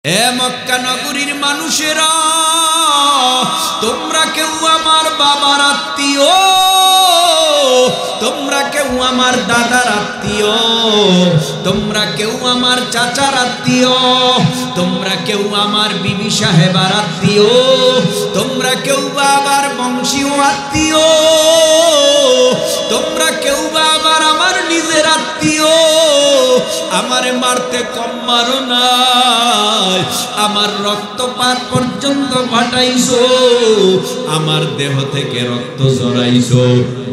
এ মক্কা নগরীর মানুষেরা, তোমরা কেউ আমার বাবার আত্মীয়, তোমরা কেউ আমার দাদার আত্মীয়, তোমরা কেউ আমার চাচার আত্মীয়, তোমরা কেউ আমার বিবি সাহেবার আত্মীয়, তোমরা কেউ বাবার বংশীয় আত্মীয়, তোমরা কেউ আবার আমার নিজের আত্মীয়। আমারে মারতে কম মারো নাই, আমার রক্তপাত পর্যন্ত ঘটাইছো, আমার দেহ থেকে রক্ত ঝরাইছো।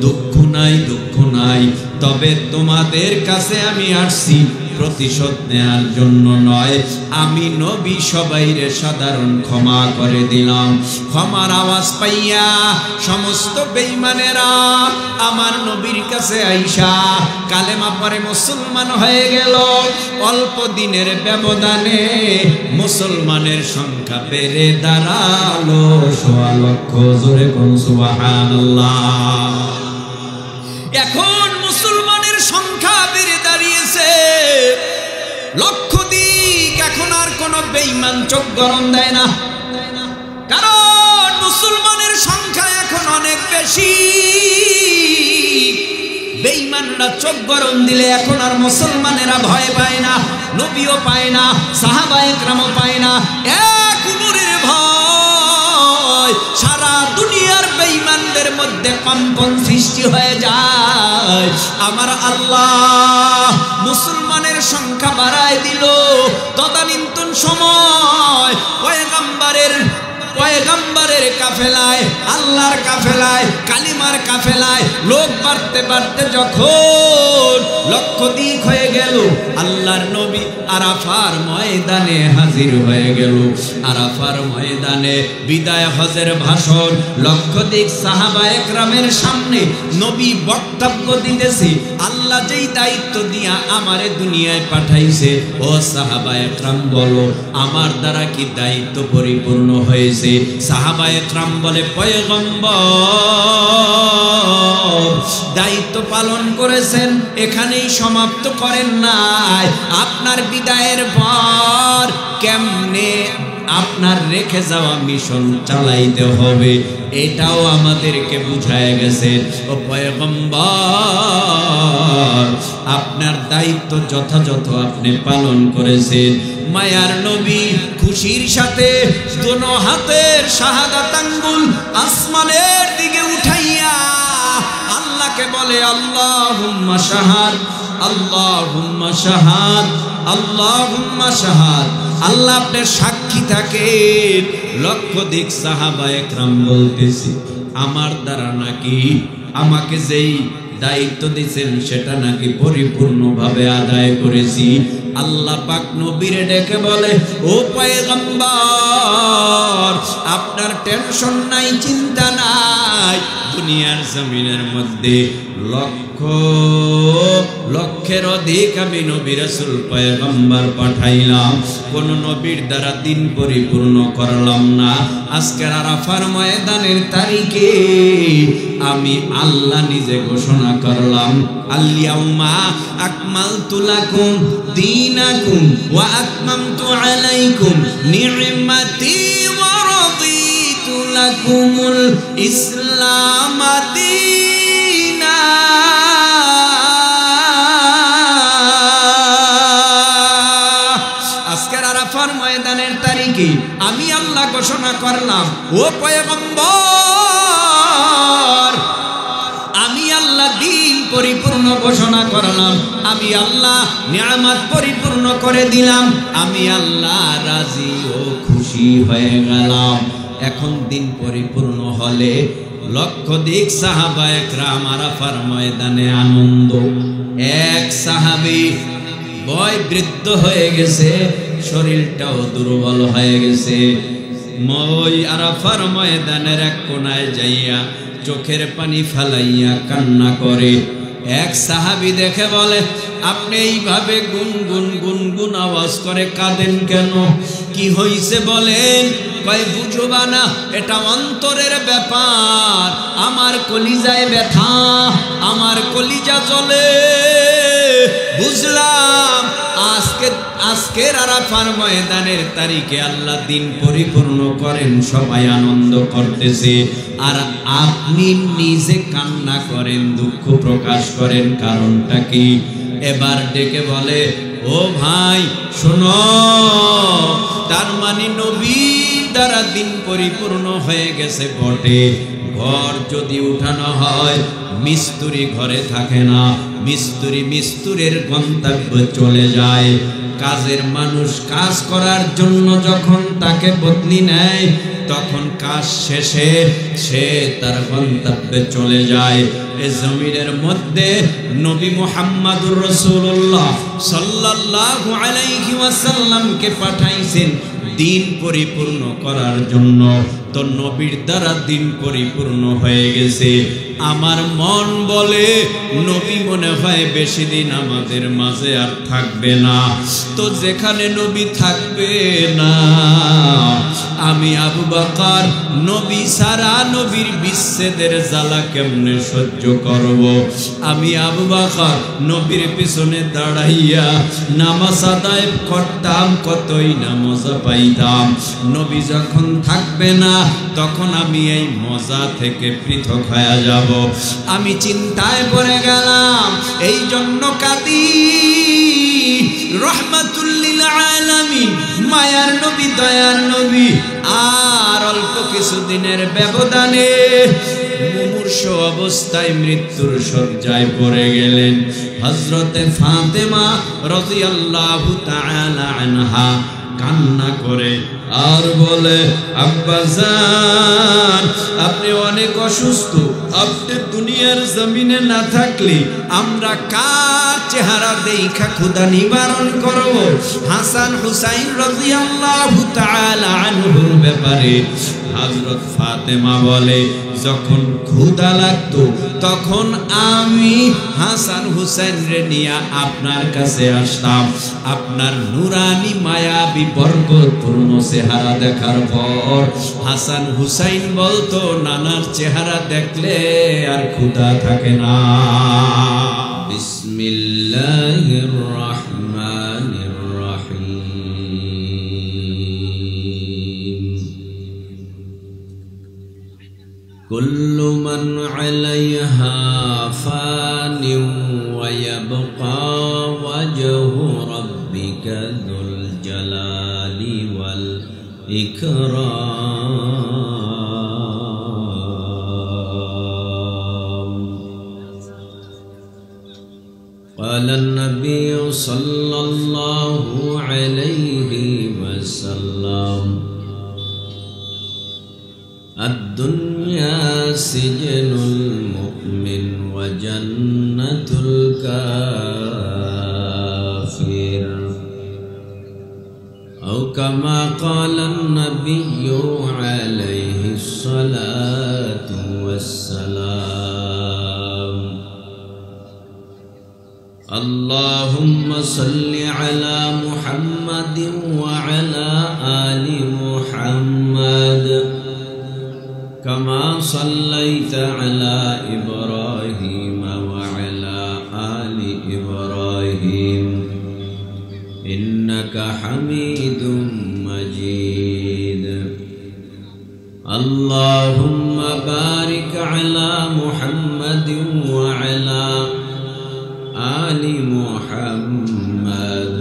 দুঃখ নাই, দুঃখ নাই, তবে তোমাদের কাছে আমি আসছি প্রতিশোধ নেয়ার জন্য নয়। আমি নবী সবাইরে সাধারণ ক্ষমা করে দিলাম। ক্ষমার আওয়াজ পাইয়া সমস্ত বেঈমানেরা আমার নবীর কাছে আইসা কালেমা পড়ে মুসলমান হয়ে গেল। অল্প দিনের ব্যবধানে মুসলমানের সংখ্যা বেড়ে দাঁড়ালো ১.৫ লক্ষ। জোরে বলুন সুবহানাল্লাহ। এখন মুসলমানের সংখ্যা বেড়ে দাঁড়িয়েছে লক্ষাধিক। এখন আর কোন বেঈমান চোখ গরম দেয় না, কারণ মুসলমানের সংখ্যা এখন অনেক বেশি। বেঈমানরা চোখ গরম দিলে এখন আর মুসলমানেরা ভয় পায় না, নবীও পায় না, সাহাবায়ে কেরামও পায় না। এক উমরের ভয় সারা দুনিয়ার বেঈমানদের মধ্যে কম্পন সৃষ্টি হয়ে যায়। আমার আল্লাহ মুসলমানের সংখ্যা বাড়ায় দিল। তদানীন্তন সময় পয়গম্বরের কাফেলায়, আল্লাহর কাফেলায়, কালিমার কাফেলায় লোক বাড়তে বাড়তে যখন লক্ষাধিক হয়ে গেল, আল্লাহর নবী আরাফার ময়দানে হাজির হয়ে গেল। আরাফার ময়দানে বিদায় হজের ভাষণ, লক্ষাধিক সাহাবায়ে কেরামের সামনে নবী বক্তব্য দিতেছে। আল্লাহ যেই দায়িত্ব দিয়া আমারে দুনিয়ায় পাঠাইছে, ও সাহাবায়ে কেরাম বলো আমার দ্বারা কি দায়িত্ব পরিপূর্ণ হয়েছে? সাহাবায়ে কেরাম বলে, পয়গম্বর দায়িত্ব পালন করেছেন, এখানেই সমাপ্ত করেন নাই। আপনার বিদায়ের পর কেমনে আপনার রেখে যাওয়া মিশন চালাইতে হবে এটাও আমাদেরকে বুঝায় গেছে। ও পয়গম্বর আপনার দায়িত্ব যথাযথ আপনি পালন করেছেন। মায়ার নবী খুশির সাথে দোনো হাতের শাহাদাত আঙ্গুল আসমানের দিকে উঠাইয়া আল্লাহকে বলে, আল্লাহুম্মা শাহাদ, আল্লাহুম্মা শাহাদ, আল্লাহুম্মা শাহাদ। আল্লাহ আপনার সাক্ষী থাকেন। লক্ষাধিক সাহাবায়ে কেরাম বলতেছে, আমার দ্বারা নাকি আমাকে যেই দায়িত্ব দিয়েছেন সেটা নাকি পরিপূর্ণভাবে আদায় করেছি। আল্লাহ পাক নবীরে ডেকে বলে, ও পয়গম্বর আপনার টেনশন নাই, চিন্তা নাই। দুনিয়ার জমিনের মধ্যে লক্ষের অধিক আমি নবী রাসূল পয়গম্বর পাঠাইলাম, কোন নবীর দ্বারা দিন পরিপূর্ণ করলাম না। আজকের আরাফার ময়দানের তারিখে আমি আল্লাহ নিজে ঘোষণা করলাম, আল-ইয়াউমা আকমালতু লাকুম দীনাকুম ওয়া আতমামতু আলাইকুম নি'মাতি ওয়া রাদিতু লাকুমুল ইসলাম দীনা। আজকের আরাফার ময়দানের তারিখে আমি আল্লাহ ঘোষণা করলাম, ও পয়গম্বর আমি আল্লাহ দিন পরিপূর্ণ ঘোষণা করলাম, আমি আল্লাহ নিয়ামত পরিপূর্ণ করে দিলাম, আমি আল্লাহ রাজি ও খুশি হয়ে গেলাম। এখন দিন পরিপূর্ণ হলে লক্ষাধিক সাহাবায়ে কেরাম আরাফার ময়দানে আনন্দ। এক সাহাবী বয় বৃদ্ধ হয়ে গেছে, শরীরটাও দুর্বল হয়ে গেছে। মই আরাফার ময়দানের এক কোনায় যাইয়া চোখের পানি ফেলাইয়া কান্না করে। এক সাহাবী দেখে বলে, আপনি এইভাবে গুনগুন গুনগুন আওয়াজ করে কাঁদেন কেন? কি হইছে বলেন? কয় বুঝবা না, এটা অন্তরের ব্যাপার। আমার কলিজায় ব্যথা, আমার কলিজা জ্বলে। বুঝলাম আজকের আরাফার ময়দানের তারিখে আল্লাহ দিন পরিপূর্ণ করেন, সবাই আনন্দ করতেছে, আর আপনি নিজে কান্না করেন, দুঃখ প্রকাশ করেন, কারণটা কি? এবার ডেকে বলে, ও ভাই শোনো, তার মানে নবীর দ্বারা দিন পরিপূর্ণ হয়ে গেছে বটে। ঘর যদি উঠানো হয়, মিস্ত্রি ঘরে থাকে না, মিস্ত্রির গন্তব্যে চলে যায়। কাজের মানুষ কাজ করার জন্য যখন তাকে বদলি নেয়, তখন কাজ শেষে সে তার গন্তব্যে চলে যায়। এই জমিনের মধ্যে নবী মুহাম্মদুর রাসূলুল্লাহ সাল্লাল্লাহু আলাইহি ওয়াসাল্লামকে পাঠাইছেন দিন পরিপূর্ণ করার জন্য। তো নবীর দ্বারা দিন পরিপূর্ণ হয়ে গেছে। আমার মন বলে নবী মনে হয় বেশি দিন আমাদের মাঝে আর থাকবে না। তো যেখানে নবী থাকবে না, আমি আবু বকর নবী সারা নবীর বিচ্ছেদের জ্বালা কেমনে সহ্য করব? আমি আবু বকর নবীর পিছনে দাঁড়াইয়া নামাজ আদায় করতাম, কতই না মজা পাইতাম। নবী যখন থাকবে না, তখন আমি এই মজা থেকে পৃথক হয়ে যাব। আমি চিন্তায় পড়ে গেলাম, এই জন্য কাঁদি। রহমাতুল লিল আলামিন, মায়ার নবী, দয়ার নবী, আর অল্প কিছুদিনের ব্যবধানে মুমূর্ষ অবস্থায় মৃত্যুর শয্যায় পড়ে গেলেন। হযরতে ফাতেমা রাদিয়াল্লাহু তাআলা আনহা কান্না করে আর বলে, আব্বাজান আপনি অনেক অসুস্থ, আপনি দুনিয়ার জমিনে না থাকলে আমরা কার চেহারা দেখা ক্ষুধা নিবারণ করব? হাসান হুসাইন রাদিয়াল্লাহু তাআলা আনহুর ব্যাপারে হযরত ফাতেমা বলে, যখন ক্ষুধা লাগতো তখন আমি হাসান হুসাইন রে নিয়ে আপনার কাছে আসতাম। আপনার নুরানি মায়াবী বরকতপূর্ণ চেহারা দেখার পর হাসান হুসাইন বলতো, নানার চেহারা দেখলে আর ক্ষুধা থাকে না। বিসমিল্লাহির রহমানির রহিম। কুল্লু মান আলাইহা ফানিন ওয়া ইয়াবকা ওয়াজহু রাব্বিকা যুল জালালি ওয়াল ইকরাম। قال النبي صلى الله عليه وسلم الدنيا سجن المؤمن وجنة الكافر، أو كما قال النبي عليه الصلاة والسلام. اللهم صل على محمد وعلى آل محمد كما صليت على إبراهيم وعلى آل إبراهيم إنك حميد مجيد. اللهم بارك على محمد وعلى آل محمد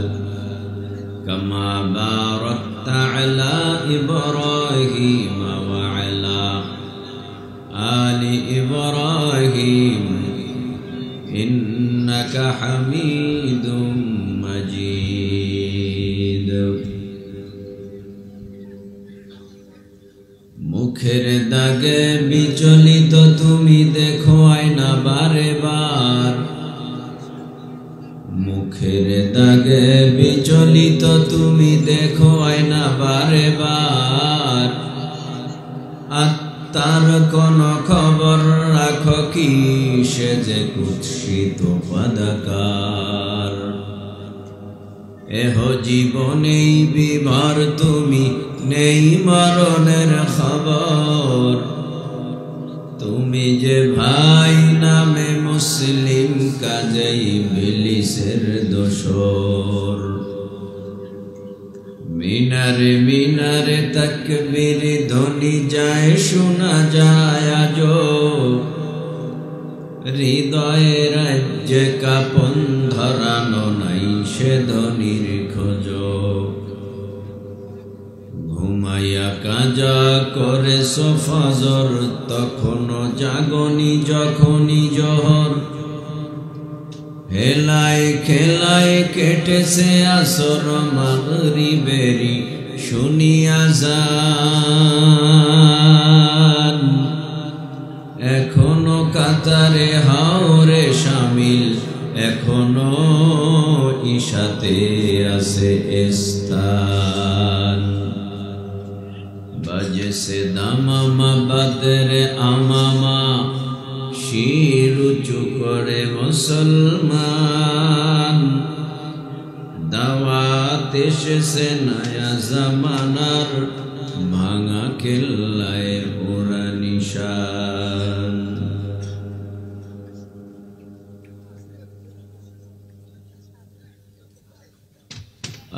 كما باركت على إبراهيم وعلى آل إبراهيم إنك حميد مجيد. মুখের দাগে বিচলিত তুমি দেখো আয়না বারে বার, মুখের দাগে বিচলিত তুমি দেখো আয়না বারে বার। আত্মার কোন খবর রাখো কি সে যে কুৎসিত পদাকার। এহ জীবনেই বিভর তুমি, নেই মরণের খবর। তুমি যে ভাই নামে মুসলিম, কাজেই ইবলিসে ইবলিসের দোসর। মিনারে মিনারে তাকবীর ধ্বনি যায় শোনা যায় আজো, হৃদয়ে রাজ্যে কাপন ধরানো নাই সে ধ্বনির খোঁজ। ঘুমাইয়া কাজা করে ফজর, তখনও জাগনি যখনই জহর। হেলায় খেলায় কেটেছে আসর, মাগরিবেরি শুনিয়া যান। এখনো কাতারে হাওরে শামিল, এখনো ইশাতে আছে স্থান। বাজেছে দামামা বাদরে আমামা, শির উঁচু করে মুসলমান। দাওয়াত এসেছে নয়া জামানার, ভাঙা কেল্লায় ওরা নিশান।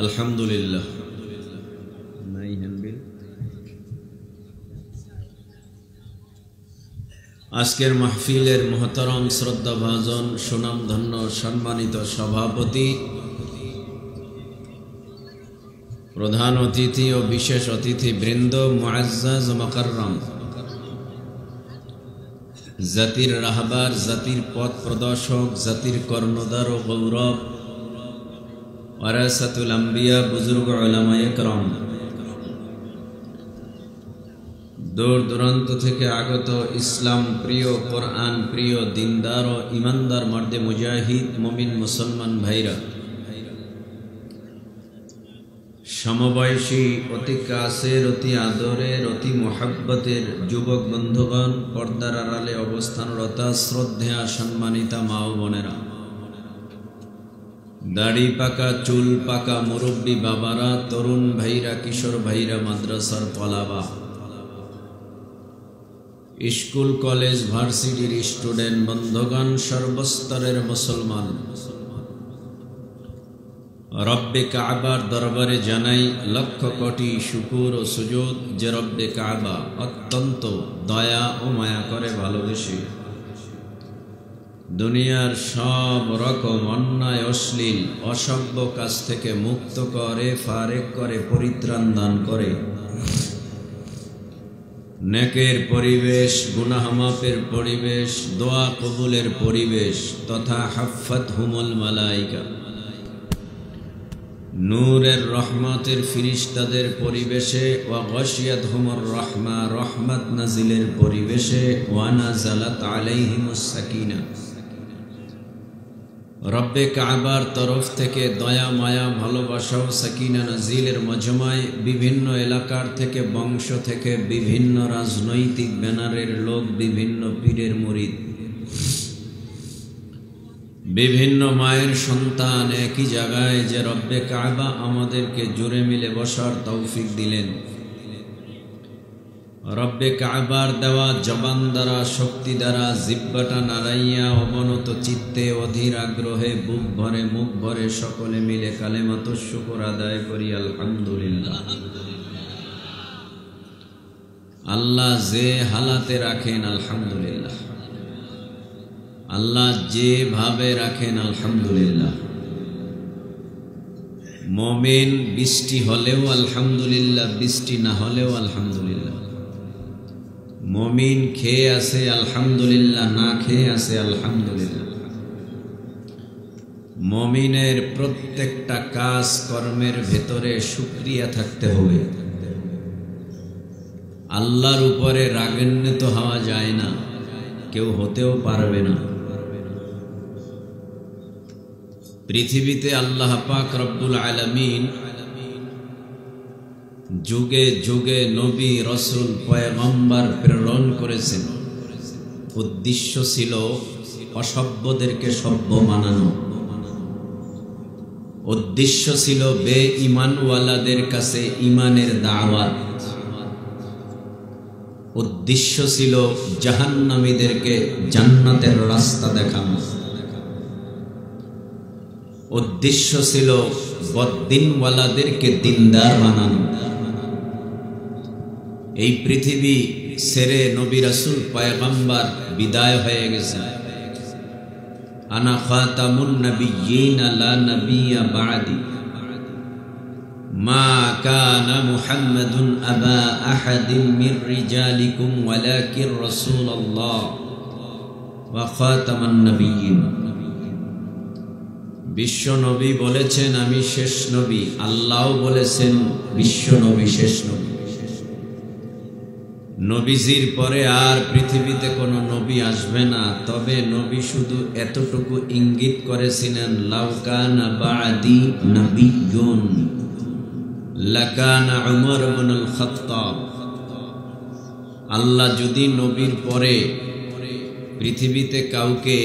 আলহামদুলিল্লাহ। আজকের মাহফিলের মহতরম শ্রদ্ধাভাজন সুনামধন্য সম্মানিত সভাপতি, প্রধান অতিথি ও বিশেষ অতিথি বৃন্দ, মুআজ্জাজ মুকাররম, জাতির রাহবার, জাতির পথ প্রদর্শক, জাতির কর্ণধার ও গৌরব, ওয়ারাসাতুল আম্বিয়া, বুজুর্গ উলামায়ে কেরাম, দূর দূরান্ত থেকে আগত ইসলাম প্রিয়, কোরআন প্রিয়, দিনদার ও ইমানদার মর্দে মুজাহিদ মুমিন মুসলমান ভাইরা, সমবয়সী, অতি কাছের, অতি আদরের, অতি মোহাব্বতের যুবক বন্ধুগণ, পর্দার আড়ালে অবস্থানরতা শ্রদ্ধেয়া সম্মানিতা মা ও বোনেরা, দাড়ি পাকা চুল পাকা মুরব্বী বাবারা, তরুণ ভাইরা, কিশোর ভাইরা, মাদ্রাসার তলাবা, স্কুল কলেজ ভার্সিটির স্টুডেন্ট বন্ধুগণ, সর্বস্তরের মুসলমান, রব্বে কাবার দরবারে জানাই লক্ষ কোটি শুকুর ও সুজুদ যে রব্বে কাবা অত্যন্ত দয়া ও মায়া করে ভালোবেসে দুনিয়ার সব রকম অন্যায়, অশ্লীল, অসভ্য কাজ থেকে মুক্ত করে, ফারেক করে, পরিত্রাণ দান করে, নেকের পরিবেশ, গুনাহ মাফের পরিবেশ, দোয়া কবুলের পরিবেশ তথা হাফাত হুমুল মালাইকা, নূরের রহমতের ফিরিস্তাদের পরিবেশে, ওয়া গাশিয়াত হুমুর রহমা, রহমত নাজিলের পরিবেশে, ওয়া নাযালাত আলাইহিমুস সাকিনা, রব্বে কাবার তরফ থেকে দয়া মায়া ভালোবাসা ও সাকিনা নাজিলের মজমায় বিভিন্ন এলাকার থেকে, বংশ থেকে, বিভিন্ন রাজনৈতিক ব্যানারের লোক, বিভিন্ন পীরের মুরিদ, বিভিন্ন মায়ের সন্তান একই জায়গায় যে রব্বে কাবা আমাদেরকে জুড়ে মিলে বসার তৌফিক দিলেন। রব্বে কাবার দেওয়া জবান দ্বারা, শক্তি দ্বারা, জিহ্বাটা নাড়াইয়া অবনত চিত্তে, অধীর আগ্রহে, বুক ভরে মুখ ভরে সকলে মিলে কালেমাত শুকর আদায় করি আলহামদুলিল্লাহ। আল্লাহ যে হালাতে রাখেন আলহামদুলিল্লাহ, আল্লাহ যেভাবে রাখেন আলহামদুলিল্লাহ। মুমিন বৃষ্টি হলেও আলহামদুলিল্লাহ, বৃষ্টি না হলেও আলহামদুলিল্লাহ। মুমিন খেয়ে আছে আলহামদুলিল্লাহ, না খেয়ে আছে আলহামদুলিল্লাহ। মুমিনের প্রত্যেকটা কাজ কর্মের ভেতরে শুকরিয়া থাকতে হবে। আল্লাহর উপরে রাগান্বিত হওয়া যায় না, কেউ হতেও পারবে না। পৃথিবীতে আল্লাহ পাক রব্বুল আলামিন যুগে যুগে নবী, রসুল, পয়গম্বর প্রেরণ করেছেন। উদ্দেশ্য ছিল অসভ্যদেরকে সভ্য বানানো, উদ্দেশ্য ছিল বেঈমানওয়ালাদের কাছে ঈমানের দাওয়াত, উদ্দেশ্য ছিল জাহান্নামীদেরকে জান্নাতের রাস্তা দেখানো, উদ্দেশ্য ছিল বদ্দিনওয়ালাদেরকে দিনদার বানানো। এই পৃথিবী ছেড়ে নবী রাসূল পয়গম্বর বিদায় হয়ে গেছে। আনা খাতামুন নবিয়্যিন লা নবিয়্যা বা'দি মা কানা মুহাম্মাদুন আবা আহাদিন মির রিজালিকুম ওয়ালাকিন রাসূলুল্লাহ ওয়া খাতামান নবিয়্যিন। বিশ্ব নবী বলেছেন আমি শেষ নবী, আল্লাহও বলেছেন বিশ্ব নবী শেষ নবী। নবীজির পরে আর পৃথিবীতে কোনো নবী আসবে না। তবে নবী শুধু এতটুকু ইঙ্গিত করেছিলেন, লাউ কানা বা'দি নবিয়্যুন লাকানা উমর ইবনুল খাত্তাব। আল্লাহ যদি নবীর পরে পৃথিবীতে কাউকে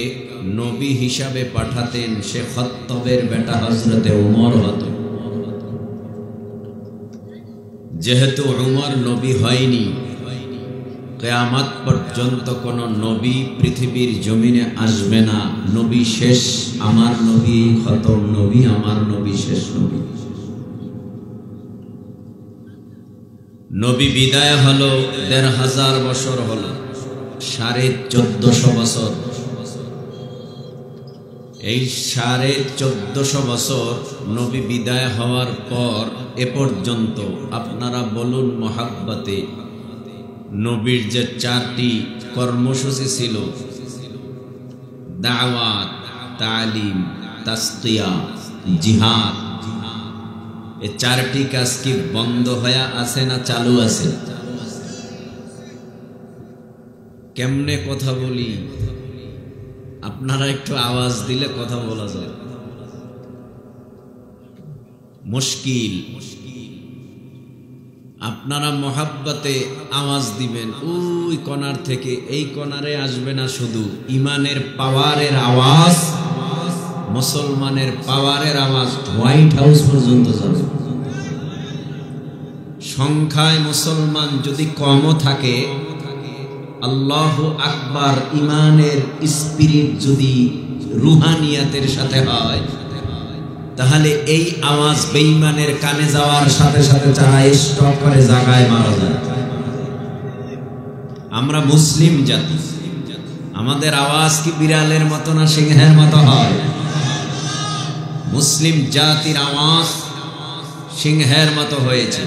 নবী হিসাবে পাঠাতেন, সে খাত্তাবের বেটা হযরতে উমর হতো। যেহেতু উমর নবী হয়নি, কিয়ামত পর্যন্ত কোন নবী পৃথিবীর জমিনে আসবে না। নবী শেষ, আমার নবী খতম নবী, আমার নবী শেষ নবী। নবী বিদায় হলো ১৫০০ বছর হলো, ১৪৫০ বছর। এই ১৪৫০ বছর নবী বিদায় হওয়ার পর এ পর্যন্ত আপনারা বলুন মহাব্বতে নবীর যে ৪টি কর্মসূচি ছিল, দাওয়াত, তালিম, তাসকিয়া, জিহাদ, এই ৪টি কাজ কি বন্ধ হয়ে আছে না চালু আছে? কেমনে কথা বলি, আপনারা একটু আওয়াজ দিলে কথা বলা যায়। মুশকিল, আপনারা মহাব্বতে আওয়াজ দিবেন, ওই কোণার থেকে এই কোণারে আসবে না। শুধু ইমানের পাওয়ারের আওয়াজ, মুসলমানের পাওয়ারের আওয়াজ হোয়াইট হাউস পর্যন্ত যাবে। সংখ্যায় মুসলমান যদি কমও থাকে, আল্লাহু আকবার ইমানের স্পিরিট যদি রুহানিয়াতের সাথে হয়, তাহলে এই আওয়াজ বেঈমানের কানে যাওয়ার সাথে সাথে যারা স্টপ করে জায়গায় মারা যায়। আমরা মুসলিম জাতি, আমাদের আওয়াজ কি বিড়ালের মতো না সিংহের মতো হয়? মুসলিম জাতির আওয়াজ সিংহের মতো হয়েছে,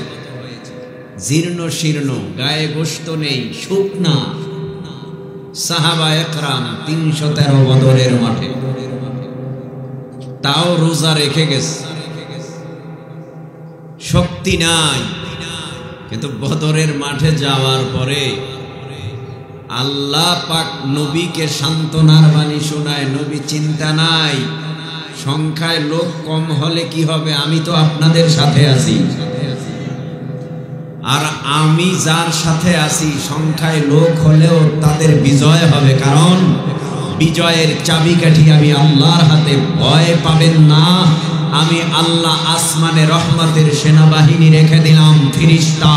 জীর্ণ শীর্ণ, গায়ে গোশত নেই, শুকনা। সাহাবা একরাম ৩১৩ বদরের মাঠে তাও রোজা রেখে গেছে, শক্তি নাই, কিন্তু বদরের মাঠে যাওয়ার পরে আল্লাহ পাক নবীকে সান্ত্বনার বাণী শোনায়। নবী চিন্তা নাই, সংখ্যায় লোক কম হলে কি হবে, আমি তো আপনাদের সাথে আছি। আর আমি যার সাথে আছি, সংখ্যায় লোক হলেও তাদের বিজয় হবে, কারণ বিজয়ের চাবিকাঠি আমি আল্লাহর হাতে। ভয় পাবেন না, আমি আল্লাহ আসমানে রহমতের সেনাবাহিনী রেখে দিলাম, ফেরেশতা।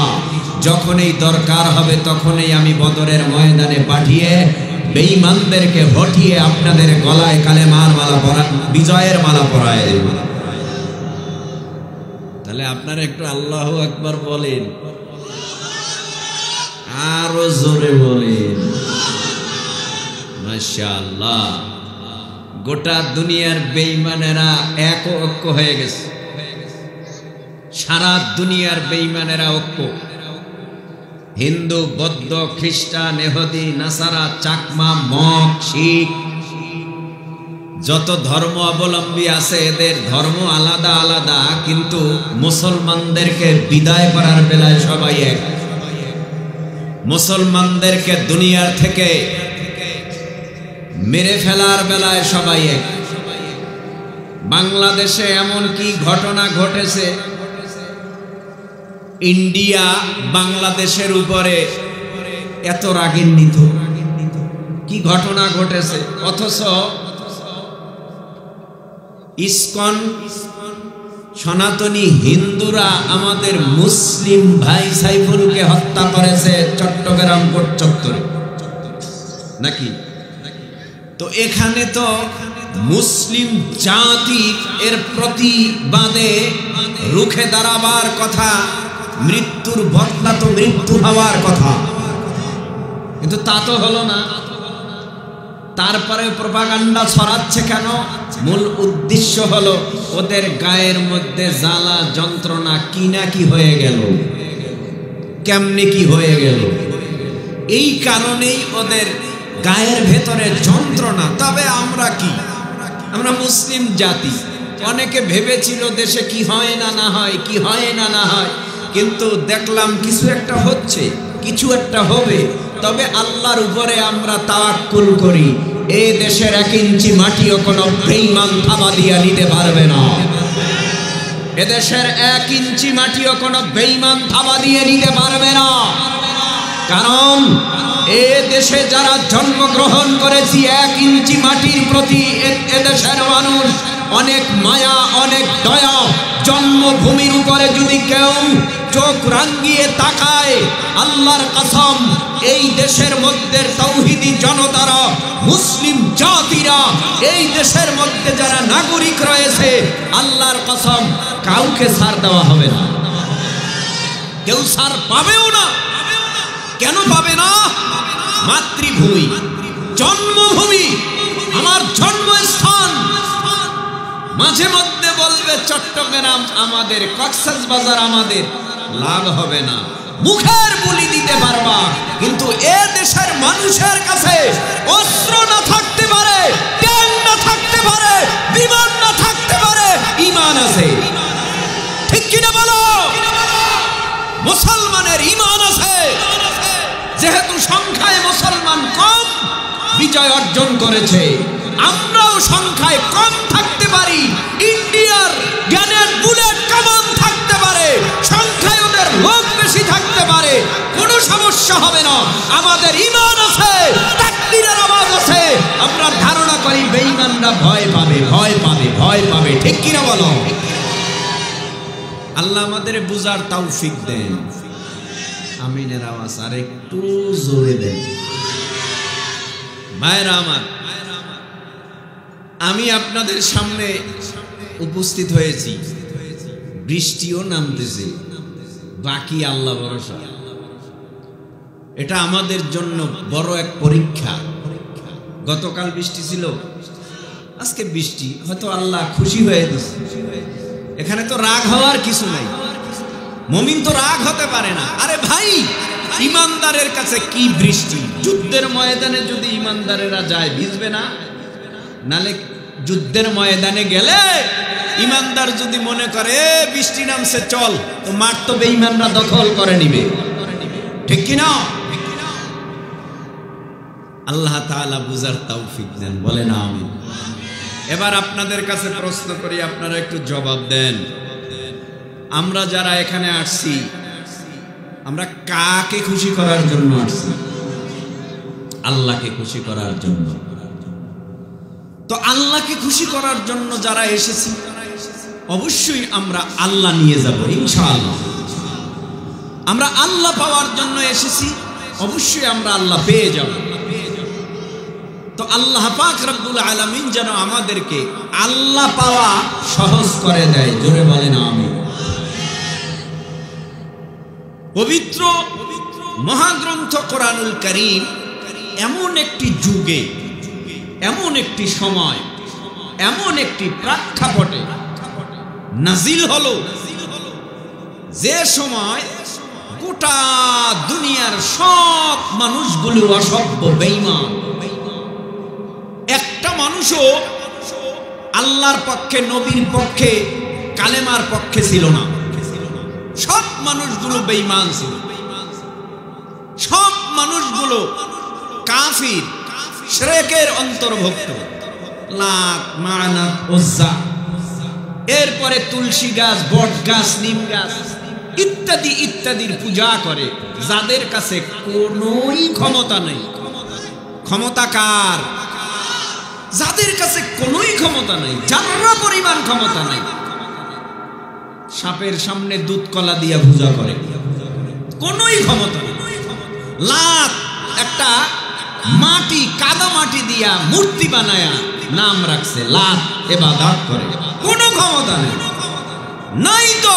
যখনই দরকার হবে তখনই আমি বদরের ময়দানে পাঠিয়ে বেঈমানদেরকে হটিয়ে আপনাদের গলায় কালেমার মালা পরা, বিজয়ের মালা পরায় দেব। তাহলে আপনারা একটু আল্লাহু আকবার বলেন, আরো জোরে বলেন মাশাআল্লাহ। গোটা দুনিয়ার বেঈমানেরা এক ঐক্য হয়ে গেছে, সারা দুনিয়ার বেঈমানেরা ঐক্য। হিন্দু, বৌদ্ধ, খ্রিস্টান, ইহুদি, নাসারা, চাকমা, মগ, শিখ, যত ধর্ম অবলম্বী আছে এদের ধর্ম আলাদা আলাদা, কিন্তু মুসলমানদেরকে বিদায় করার বেলায় সবাই এক। মুসলমানদেরকে দুনিয়ার থেকে মেরে ফেলার বেলায় সবাই এক। বাংলাদেশে এমন কি ঘটনা ঘটেছে, ইন্ডিয়া বাংলাদেশের উপরে এত রাগান্বিত, কি ঘটনা ঘটেছে, অথচ ইসকন সনাতনী হিন্দুরা আমাদের মুসলিম ভাই সাইফুলকে হত্যা করেছে চট্টগ্রাম কোট চত্বরে, নাকি? তো এখানে তো মুসলিম জাতি এর প্রতিবাদে রুখে দাঁড়াবার কথা, মৃত্যুর বদলা তো মৃত্যু হওয়ার কথা, কিন্তু তা তো হলো না। তারপরে প্রপাগান্ডা ছড়াচ্ছে কেন? মূল উদ্দেশ্য হলো ওদের গায়ের মধ্যে জ্বালা যন্ত্রণা কি না কি হয়ে গেল, কেমনে কি হয়ে গেল, এই কারণেই ওদের গায়ের ভেতরে যন্ত্রণা। তবে আমরা কি, আমরা মুসলিম জাতি। অনেকে ভেবেছিল দেশে কি হয় না না হয়, কি হয় না না হয়, কিন্তু দেখলাম কিছু একটা হচ্ছে, কিছু একটা হবে। তবে আল্লাহর উপরে আমরা তাওয়াক্কুল করি। এই দেশের 1 ইঞ্চি মাটিও কোনো বেঈমান থাবা দিয়া নিতে পারবে না। এদেশের 1 ইঞ্চি মাটিও কোনো বেঈমান থাবা দিয়ে নিতে পারবে না। কারণ এ দেশে যারা জন্মগ্রহণ করেছি 1 ইঞ্চি মাটির প্রতি এদেশের মানুষ অনেক মায়া, অনেক দয়া। জন্মভূমির উপরে যদি কেউ চোখ রাঙিয়ে তাকায়, আল্লাহর কসম এই দেশের মধ্যে তাওহীদি জনতারা, মুসলিম জাতিরা, এই দেশের মধ্যে যারা নাগরিক রয়েছে, আল্লাহর কসম কাউকে ছাড় দেওয়া হবে না, কেউ ছাড় পাবেও না। কেন পাবে না? মাতৃভূমি, জন্মভূমি, আমার জন্মস্থান। মাঝে মধ্যে বলবে চট্টগ্রাম আমাদের, কক্সবাজার আমাদের, লাভ হবে না। মুখের বলি দিতে পারবা, কিন্তু এ দেশের মানুষের কাছে অস্ত্র না থাকতে পারে, ট্যাঙ্ক না থাকতে পারে, বিমান না থাকতে পারে, ঈমান আছে। ঠিক কিনা বলো? মুসলমানের ঈমান আছে। যেহেতু সংখ্যায় মুসলমান কম, বিজয় অর্জন করেছে। আমরাও সংখ্যায় কম থাকতে পারি, ইন্ডিয়ার জ্ঞানের বুলেট কামান থাকতে পারে, সংখ্যায় ওদের লোক বেশি থাকতে পারে, কোনো সমস্যা হবে না। আমাদের ঈমান আছে, তাকবীরের আওয়াজ আছে। আমরা ধারণা করি বেঈমানরা ভয় পাবে, ভয় পাবে, ভয় পাবে। ঠিক কিনা বলো? আল্লাহ আমাদের বুঝার তৌফিক দেন। আমিনের আওয়াজ আর একটু জোরে দেন। ভাইরা আমার, আমি আপনাদের সামনে উপস্থিত হয়েছি, বৃষ্টিও নামতেছে, বাকি আল্লাহ ভরসা। এটা আমাদের জন্য বড় এক পরীক্ষা। গতকাল বৃষ্টি ছিল, আজকে বৃষ্টি, হয়তো আল্লাহ খুশি হয়ে দিচ্ছে। এখানে তো রাগ হওয়ার কিছু নাই। মুমিন তো রাগ হতে পারে না। আরে ভাই, ইমানদারের কাছে কি বৃষ্টি? যুদ্ধের ময়দানে যদি ইমানদারেরা যায়, ভিজবে না? নালে যুদ্ধের ময়দানে গেলে ইমানদার যদি মনে করে বৃষ্টি নামছে চল, তো মাঠ তো বেঈমানরা দখল করে নিবে। ঠিক কিনা? আল্লাহ তাআলা বুঝার তৌফিক দেন, বলেন আমিন। এবার আপনাদের কাছে প্রশ্ন করি, আপনারা একটু জবাব দেন। আমরা যারা এখানে আসছি, আমরা কাকে খুশি করার জন্য আসছি? আল্লাহকে খুশি করার জন্য। তো আল্লাহকে খুশি করার জন্য যারা এসেছি, অবশ্যই আমরা আল্লাহ নিয়ে যাব ইনশাআল্লাহ। আমরা আল্লাহ পাওয়ার জন্য এসেছি, অবশ্যই আমরা আল্লাহ পেয়ে যাব। তো আল্লাহ পাক রব্বুল আলামিন যেন আমাদেরকে আল্লাহ পাওয়া সহজ করে দেয়। জোরে বলেন আমিন। পবিত্র মহাগ্রন্থ কোরআনুল কারীম এমন একটি যুগে, এমন একটি সময়, এমন একটি প্রেক্ষাপটে নাজিল হলো, যে সময় গোটা দুনিয়ার সব মানুষগুলো অসভ্য, বেঈমান। একটা মানুষও আল্লাহর পক্ষে, নবীর পক্ষে, কালেমার পক্ষে ছিল না। সব মানুষগুলো বেঈমান ছিল, সব মানুষগুলো কাফির, শিরকের অন্তর্ভুক্ত। লাত, মানাত, উজ্জা, এরপরে তুলসী গাছ, বট গাছ, নিম গাছ ইত্যাদি ইত্যাদির পূজা করে, যাদের কাছে কোনোই ক্ষমতা নেই। ক্ষমতা কার? যাদের কাছে কোনোই ক্ষমতা নেই, যারা পরিমাণ ক্ষমতা নেই। সাপের সামনে দুধ কলা দিয়া পূজা করে, কোনোই ক্ষমতা নেই। লাত একটা মাটি, কাদা মাটি দিয়া মূর্তি বানায়া নাম রাখছে লাত, ইবাদত করে, কোনো ক্ষমতা নেই। নাই তো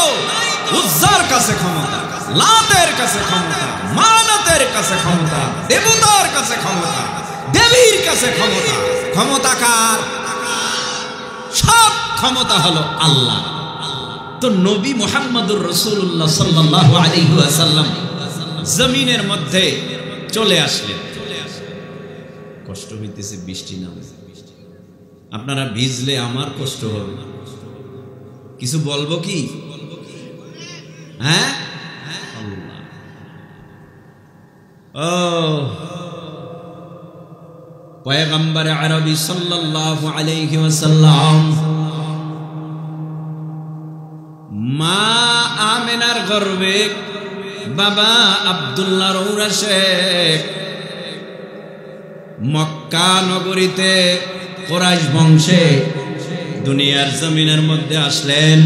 উজ্জার কাছে ক্ষমতা, লাতের কাছে ক্ষমতা, মানাতের কাছে ক্ষমতা, দেবতার কাছে ক্ষমতা, দেবীর কাছে ক্ষমতা। ক্ষমতা কার? সব ক্ষমতা হলো আল্লাহ। তো নবী মুহাম্মদুর রাসূলুল্লাহ সাল্লাল্লাহু আলাইহি ওয়াসাল্লাম জমিনের মধ্যে চলে আসলেন। কষ্ট হইতেছে, বৃষ্টি নামে, আপনারা ভিজলে আমার কষ্ট হবে। কিছু বলবো কি? হ্যাঁ, ও পয়গম্বর আরবি সাল্লাল্লাহু আলাইহি ওয়াসাল্লাম মা আমিনার গর্ভে বাবা আব্দুল্লাহ রৌরাসে মক্কা নগরীতে কুরাইশ বংশে দুনিয়ার জমিনের মধ্যে আসলেন।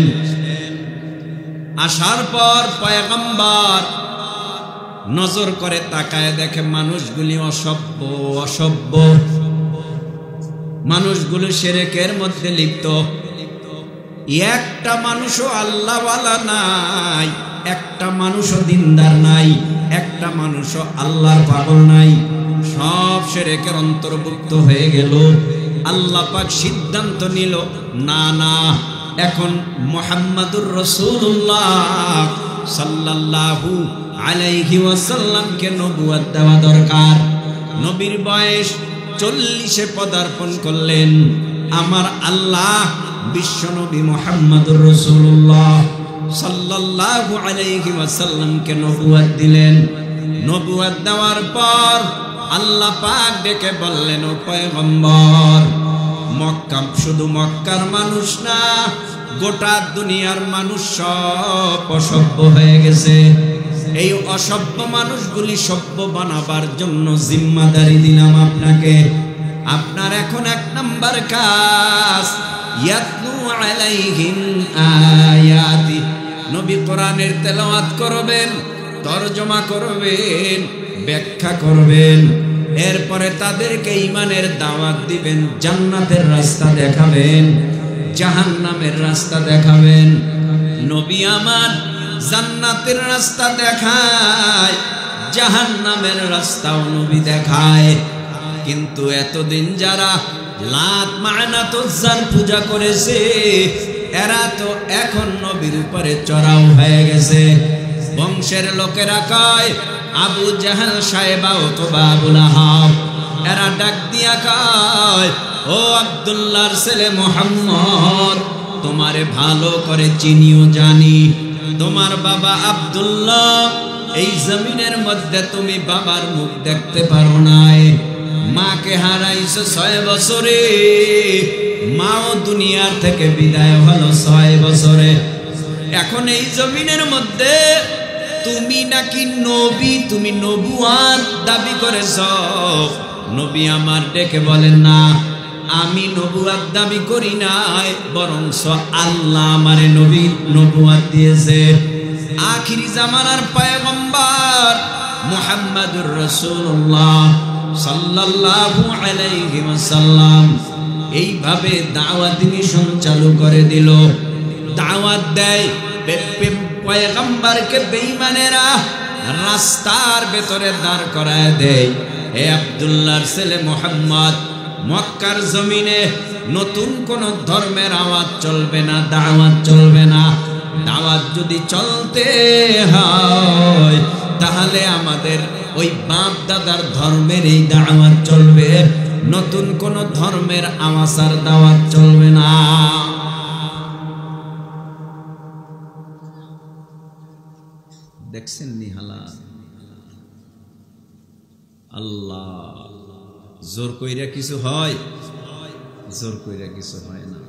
আসার পর পয়গম্বর নজর করে তাকায় দেখে মানুষগুলি অসভ্য, মানুষগুলো শিরকের মধ্যে লিপ্ত। একটা মানুষও আল্লাহওয়ালা নাই, একটা মানুষও দিনদার নাই, একটা মানুষও আল্লাহর পাগল নাই, সব শিরকের অন্তর্ভুক্ত হয়ে গেল। আল্লাহ পাক সিদ্ধান্ত নিল, না না, এখন মুহাম্মাদুর রাসূলুল্লাহ সাল্লাল্লাহু আলাইহি ওয়াসাল্লামকে নবুয়ত দেওয়া দরকার। নবীর বয়স 40-এ পদার্পণ করলেন। আমার আল্লাহ বিশ্বনবী মুহাম্মাদুর রাসূলুল্লাহ সাল্লাল্লাহু আলাইহি ওয়াসাল্লামকে নবুয়ত দিলেন। নবুয়ত দেওয়ার পর আল্লাহ পাক ডেকে বললেন, ও পয়গম্বর, মক্কা শুধু মক্কার মানুষ না, গোটা দুনিয়ার মানুষ সব অসভ্য হয়ে গেছে। এই অসভ্য মানুষগুলি সভ্য বানাবার জন্য জিম্মাদারি দিলাম আপনাকে। আপনার এখন 1 নাম্বার কাজ, ইয়াতলু আলাইহিম আয়াতি, নবী কোরআনের তেলাওয়াত করবেন, তরজমা করবেন, ব্যাখ্যা করবেন। এরপরে তাদেরকে ঈমানের দাওয়াত দিবেন, জান্নাতের রাস্তা দেখাবেন, জাহান্নামের রাস্তা দেখাবেন। নবী আমার জান্নাতের রাস্তা দেখায়, জাহান্নামের রাস্তাও নবী দেখায়। কিন্তু এতদিন যারা লাত মানাত উজ্জার পূজা করেছে, এরা তো এখন নবীর উপরে চড়াও হয়ে গেছে। বংশের লোকেরা কয়, আবু জাহাল সাহেবা অথবা আবু লাহাব, এরা ডাক দিয়া কয়, ও আব্দুল্লাহর ছেলে মুহাম্মদ, তোমারে ভালো করে চিনিও জানি। তোমার বাবা আব্দুল্লাহ, এই জমিনের মধ্যে তুমি বাবার মুখ দেখতে পারো নাই, মাকে হারাইছো 6 বছরে, মাও দুনিয়ার থেকে বিদায় হলো 6 বছরে। এখন এই জমিনের মধ্যে তুমি নাকি নবী, তুমি নবুয়াত দাবি করেছ। নবী আমার ডেকে বলেন, না, আমি নবুয়াত দাবি করি নাই, বরং আল্লাহ আমারে নবুয়াত দিয়েছে। আখিরি জামানার পয়গম্বর মুহাম্মাদুর রাসূলুল্লাহ সাল্লাল্লাহু আলাইহি ওয়াসাল্লাম এইভাবে দাওয়াতি মিশন চালু করে দিল। দাওয়াত দেয়, পয়গম্বরকে বেঈমানেরা রাস্তার ভেতরে দাঁড় করায় দেয়। হে আব্দুল্লাহর ছেলে মুহাম্মদ, মক্কার জমিনে নতুন কোন ধর্মের আওয়াজ চলবে না, দাওয়াত চলবে না। দাওয়াত যদি চলতে হয় তাহলে আমাদের ওই বাপ দাদার ধর্মের এই দাওয়াত চলবে, নতুন কোন ধর্মের আওয়াজ আর দাওয়াত চলবে না। দেখছেন নিহালা, আল্লাহ জোর কইরা কিছু হয়, জোর কইরা কিছু হয় না।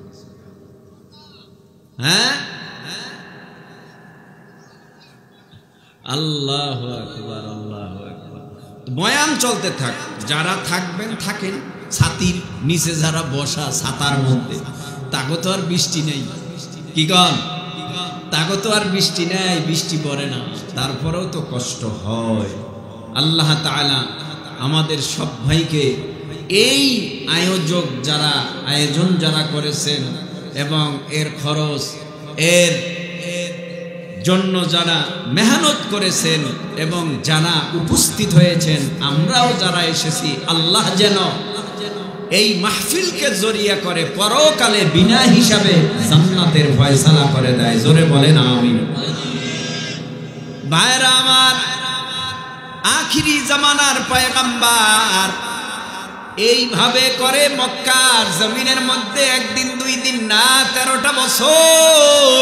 হ্যাঁ, আল্লাহু আকবার, আল্লাহু আকবার। বয়ান চলতে থাক, যারা থাকবেন থাকেন, ছাতির নিচে যারা বসা ছাতার মধ্যে, তাকে তো আর বৃষ্টি নেই, কি কন, তাকে তো আর বৃষ্টি নেই, বৃষ্টি পড়ে না, তারপরেও তো কষ্ট হয়। আল্লাহ তাআলা আমাদের সব ভাইকে এই আয়োজন যারা করেছেন এবং এর খরচ এর জন্য যারা মেহনত করেছেন এবং যারা উপস্থিত হয়েছেন, আমরাও যারা এসেছি, আল্লাহ যেন এই মাহফিলকে জরিয়া করে পরকালে বিনা হিসাবে জান্নাতের ফয়সালা করে দেয়। জোরে বলেন আমিন। ভাইরা আমার, আখিরি জামানার পয়গম্বর এইভাবে করে মক্কার জমিনের মধ্যে একদিন দুই দিন না 13টা বছর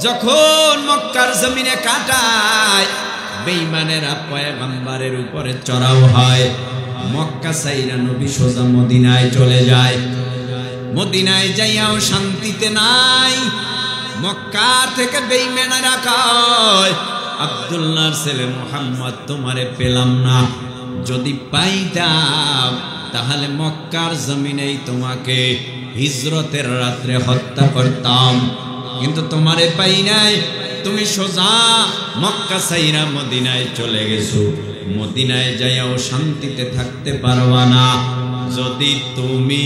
যখন মক্কার জমিনে কাটায়, বেঈমানেরা পয়গম্বরের উপরে চড়াও হয়। মক্কা ছাইরা নবী সোজা মদিনায় চলে যায়। মদিনায় যাইয়াও শান্তিতে নাই। মক্কা থেকে বেঈমানেরা কয়, আব্দুল্লাহর ছেলে মুহাম্মদ তোমারে পেলাম না, যদি পাইতাম তাহলে মক্কার জমিনেই তোমাকে হিজরতের রাত্রে হত্যা করতাম, কিন্তু তোমারে পাই নাই। তুমি সোজা মক্কা ছাইরা মদিনায় চলে গেছো। মদিনায় যাইয়াও শান্তিতে থাকতে পারবা না। যদি তুমি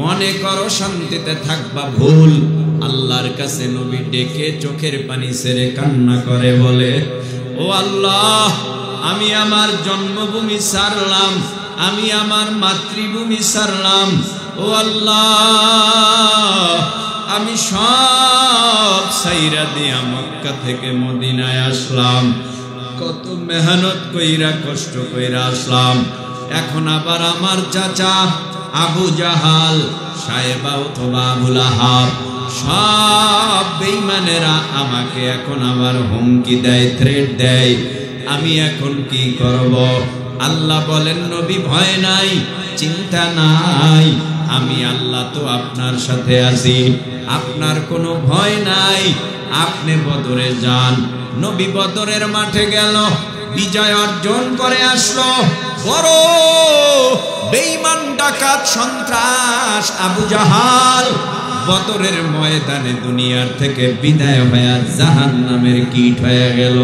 মনে করো শান্তিতে থাকবা, ভুল। আল্লাহর কাছে নবী ডেকে চোখের পানি ছেড়ে কান্না করে বলে, ও আল্লাহ, আমি আমার জন্মভূমি ছাড়লাম, আমি আমার মাতৃভূমি ছাড়লাম। ও আল্লাহ, আমি সব ছাইরা দিয়া মক্কা থেকে মদিনায় আসলাম, কত মেহনত কইরা কষ্ট কইরা আসলাম। এখন আবার আমার চাচা আবু জাহাল, সাহেবা অথবা আবু লাহাব, সব বেঈমানেরা আমাকে এখন আবার হুমকি দেয়, থ্রেট দেয়। আমি এখন কি করব? আল্লাহ বলেন, নবী ভয় নাই, চিন্তা নাই, আমি আল্লাহ তো আপনার সাথে আছি, আপনার কোনো ভয় নাই, আপনি বদরে যান। নবী বদরের মাঠে গেল, বিজয় অর্জন করে আসলো। বড় বেঈমান ডাকাত সন্ত্রাস আবু জাহাল বদরের ময়দানে দুনিয়ার থেকে বিদায় হয়ে জাহান্নামের কীট হয়ে গেল।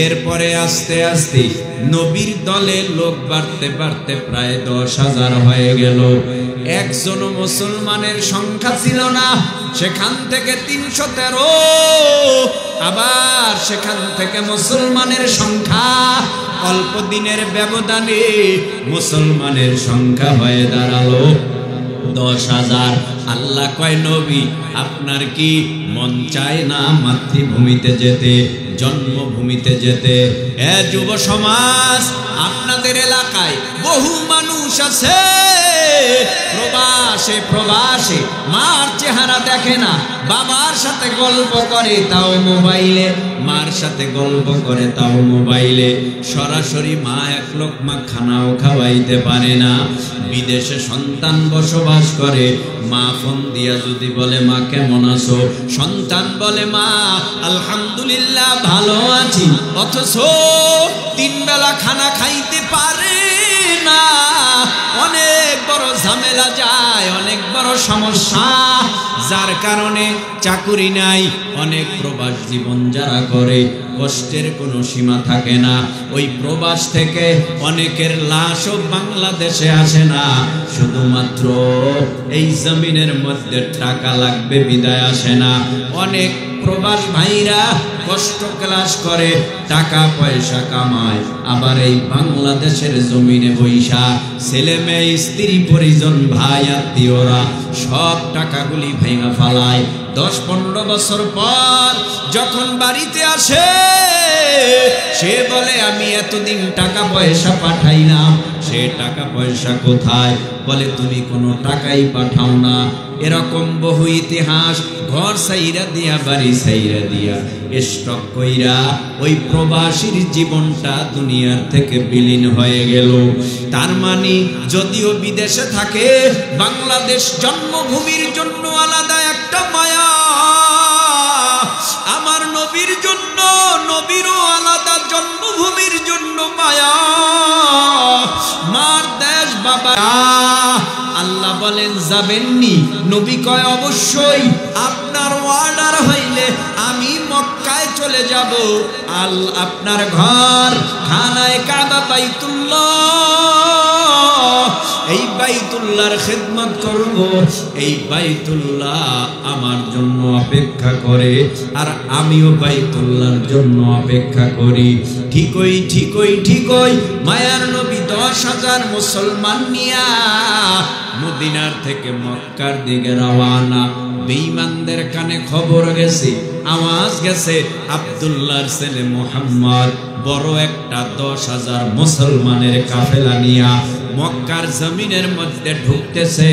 এরপরে আস্তে আস্তে নবীর দলে লোক বাড়তে বাড়তে প্রায় 10,000 হয়ে গেল। একজন মুসলমানের সংখ্যা ছিল না, সেখান থেকে 313, আবার সেখান থেকে মুসলমানের সংখ্যা অল্প দিনের ব্যবধানে মুসলমানের সংখ্যা হয়ে দাঁড়ালো 10,000। আল্লাহ কয়, নবী আপনার কি মন চায় না মাতৃভূমিতে যেতে, জন্মভূমিতে যেতে? যুব সমাজ, আপনাদের এলাকায় বহু মানুষ আছে প্রবাসে মার চেহারা দেখে না, বাবার সাথে গল্প করে তাও মোবাইলে, মার সাথে গল্প করে তাও মোবাইলে, সরাসরি মা এক লোকমা খানাও খাওয়াইতে পারে না। বিদেশে সন্তান বসবাস করে, মা ফোন দিয়া যদি বলে মা কেমন আছো, সন্তান বলে মা আলহামদুলিল্লাহ ভালো আছি, অথচ 3 বেলা খানা খাইতে পারে না। অনেক বড় ঝামেলা যায়, অনেক বড় সমস্যা, যার কারণে চাকুরি নাই। অনেক প্রবাস জীবন যারা করে, কষ্টের কোনো সীমা থাকে না। ওই প্রবাস থেকে অনেকের লাশও বাংলাদেশে আসে না, শুধুমাত্র এই জমিনের মধ্যে টাকা লাগবে বিদায় আসে না। অনেক প্রবাস ভাইরা কষ্ট ক্লাস করে, টাকা পয়সা কামায়, আবার এই বাংলাদেশের জমিনে বৈশা ছেলে মেয়ে স্ত্রী পরিজন ভাই আত্মীয়রা সব টাকাগুলি ভেঙে ফেলায়। 10-15 বছর পর যখন বাড়িতে আসে, সে বলে আমি এতদিন টাকা পয়সা পাঠাইলাম, সে টাকা পয়সা কোথায়? বলে তুমি কোনো টাকাই পাঠাও না। এরকম বহু ইতিহাস, ঘর সাইরা দিয়া বাড়ি সাইরা দিয়া স্টক কইরা ওই প্রবাসীর জীবনটা দুনিয়ার থেকে বিলীন হয়ে গেল। তার মানে যদিও বিদেশে থাকে, বাংলাদেশ জন্মভূমির জন্য আলাদা একটা মায়া, আমার নবীর জন্য, নবীরও আলাদা জন্মভূমির জন্য মায়া। মার দেশ বাবা। আল্লাহ বলেন যাবেননি? নবী কয় অবশ্যই, আপনার অর্ডার হইলে আমি মক্কায় চলে যাব। আপনার ঘর খানায়ে কাবা বাইতুল্লাহ এই বাইতুল্লাহর খিদমত করব, এই বাইতুল্লাহ আমার জন্য অপেক্ষা করে আর আমিও বাইতুল্লাহর জন্য অপেক্ষা করি। ঠিকই মায়ার নবী 10,000 মুসলমান নিয়া মদিনার থেকে মক্কার দিকে রওয়ানা। বেঈমানদের কানে খবর গেছে, আওয়াজ গেছে, আব্দুল্লাহর ছেলে মুহাম্মদ বড় একটা 10,000 মুসলমানের কাফেলা নিয়া মক্কার জমিনের মধ্যে ঢুকতেছে,